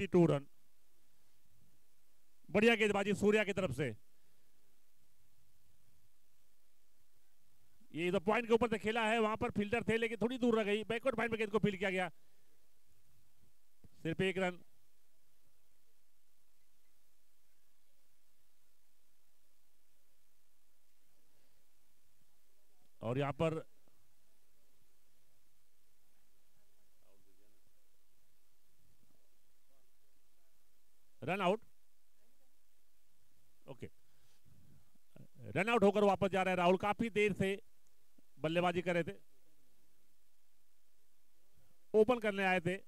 two run. बढ़िया गेंदबाजी सूर्या की तरफ से। ये तो पॉइंट के ऊपर से खेला है, वहां पर फील्डर थे लेकिन थोड़ी दूर रह गई। बैकवर्ड पॉइंट में गेंद को फील्ड किया गया, सिर्फ एक रन। और यहां पर run out. Okay, run out होकर वापस जा रहे हैं राहुल। काफी देर से बल्लेबाजी कर रहे थे, ओपन करने आए थे।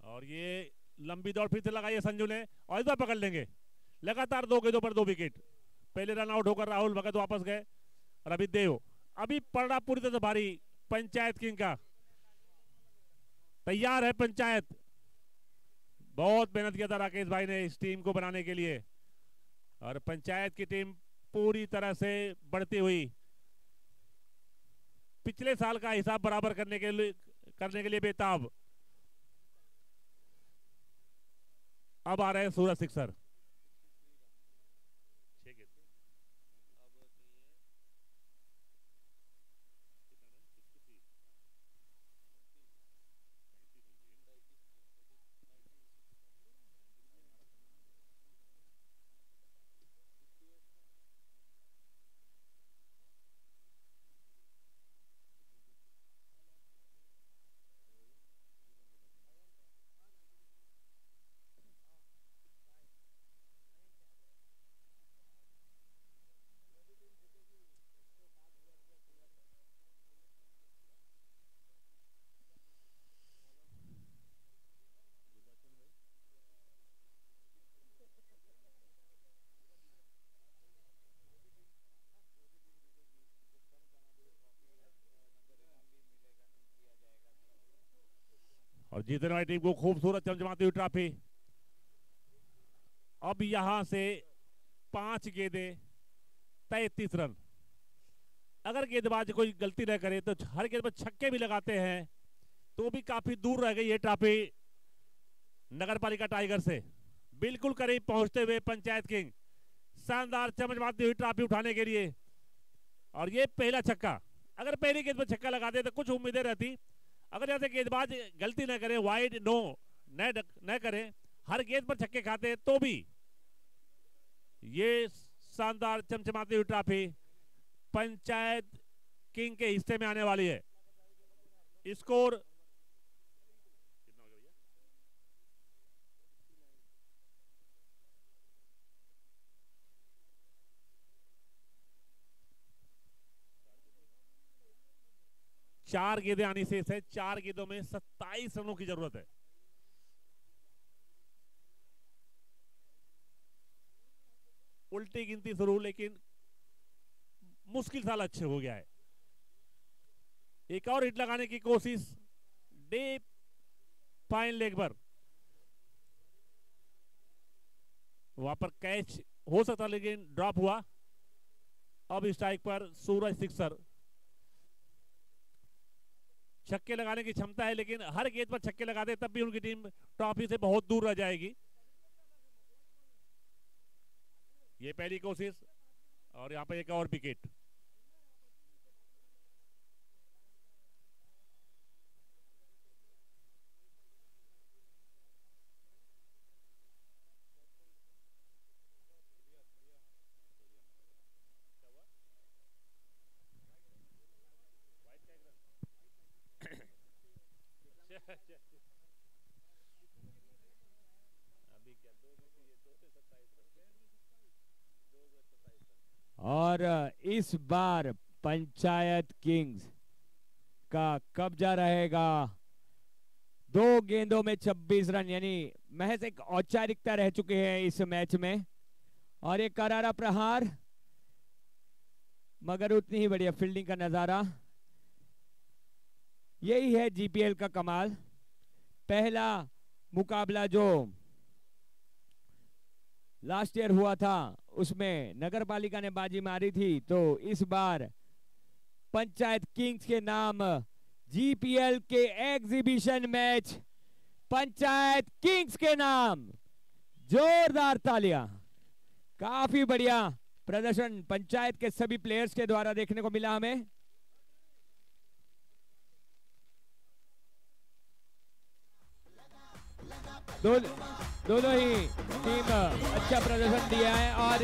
और ये लंबी दौड़ फिर से लगाई है संजू ने, और इस बार पकड़ लेंगे। लगातार 2 गेंदों पर 2 विकेट। पहले रन आउट होकर राहुल भगत वापस गए, और अभी देव। अभी पड़ा पूरी तरह से भारी पंचायत किंग का। तैयार है पंचायत। बहुत मेहनत किया था राकेश भाई ने इस टीम को बनाने के लिए, और पंचायत की टीम पूरी तरह से बढ़ती हुई पिछले साल का हिसाब बराबर करने के लिए बेताब। अब आ रहे हैं सूरज सिक्सर। और जीतने वाली टीम को खूबसूरत चमचमाती हुई ट्रॉफी। अब यहां से 5 गेंदें 33 रन। अगर गेंदबाज कोई गलती न करे तो हर गेंद पर छक्के भी लगाते हैं तो भी काफी दूर रह गई है ट्रॉफी नगरपालिका टाइगर से। बिल्कुल करीब पहुंचते हुए पंचायत किंग शानदार चमचमाती हुई ट्रॉफी उठाने के लिए। और ये पहला छक्का, अगर पहली गेंद पर छक्का लगाते तो कुछ उम्मीदें रहती। अगर जैसे गेंदबाज गलती न करे, वाइड नो न करे, हर गेंद पर छक्के खाते तो भी ये शानदार चमचमाती हुई ट्रॉफी पंचायत किंग के हिस्से में आने वाली है। स्कोर 4 गेंदें आनी शेष है। 4 गेंदों में 27 रनों की जरूरत है। उल्टी गिनती शुरू, लेकिन मुश्किल सा लक्ष्य हो गया है। एक और हिट लगाने की कोशिश डीप फाइन लेग पर, वहां पर कैच हो सकता लेकिन ड्रॉप हुआ। अब स्ट्राइक पर सूरज सिक्सर। छक्के लगाने की क्षमता है, लेकिन हर गेंद पर छक्के लगाते तब भी उनकी टीम ट्रॉफी से बहुत दूर रह जाएगी। ये पहली कोशिश और यहां पर एक और विकेट। और इस बार पंचायत किंग्स का कब्जा रहेगा। 2 गेंदों में 26 रन, यानी महज एक औपचारिकता रह चुके हैं इस मैच में। और एक करारा प्रहार, मगर उतनी ही बढ़िया फील्डिंग का नजारा। यही है जीपीएल का कमाल। पहला मुकाबला जो लास्ट ईयर हुआ था उसमें नगर पालिका ने बाजी मारी थी, तो इस बार पंचायत किंग्स के नाम जीपीएल के एग्जीबिशन मैच पंचायत किंग्स के नाम। जोरदार तालियां। काफी बढ़िया प्रदर्शन पंचायत के सभी प्लेयर्स के द्वारा देखने को मिला हमें। दोनों ही टीम अच्छा प्रदर्शन दिया है और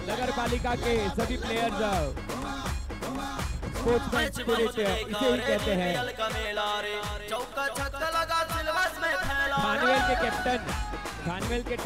नगर पालिका के सभी प्लेयर्स स्पोर्ट्समैन स्पिरिट इसे ही कहते हैं। खानवेल के कैप्टन, खानवेल के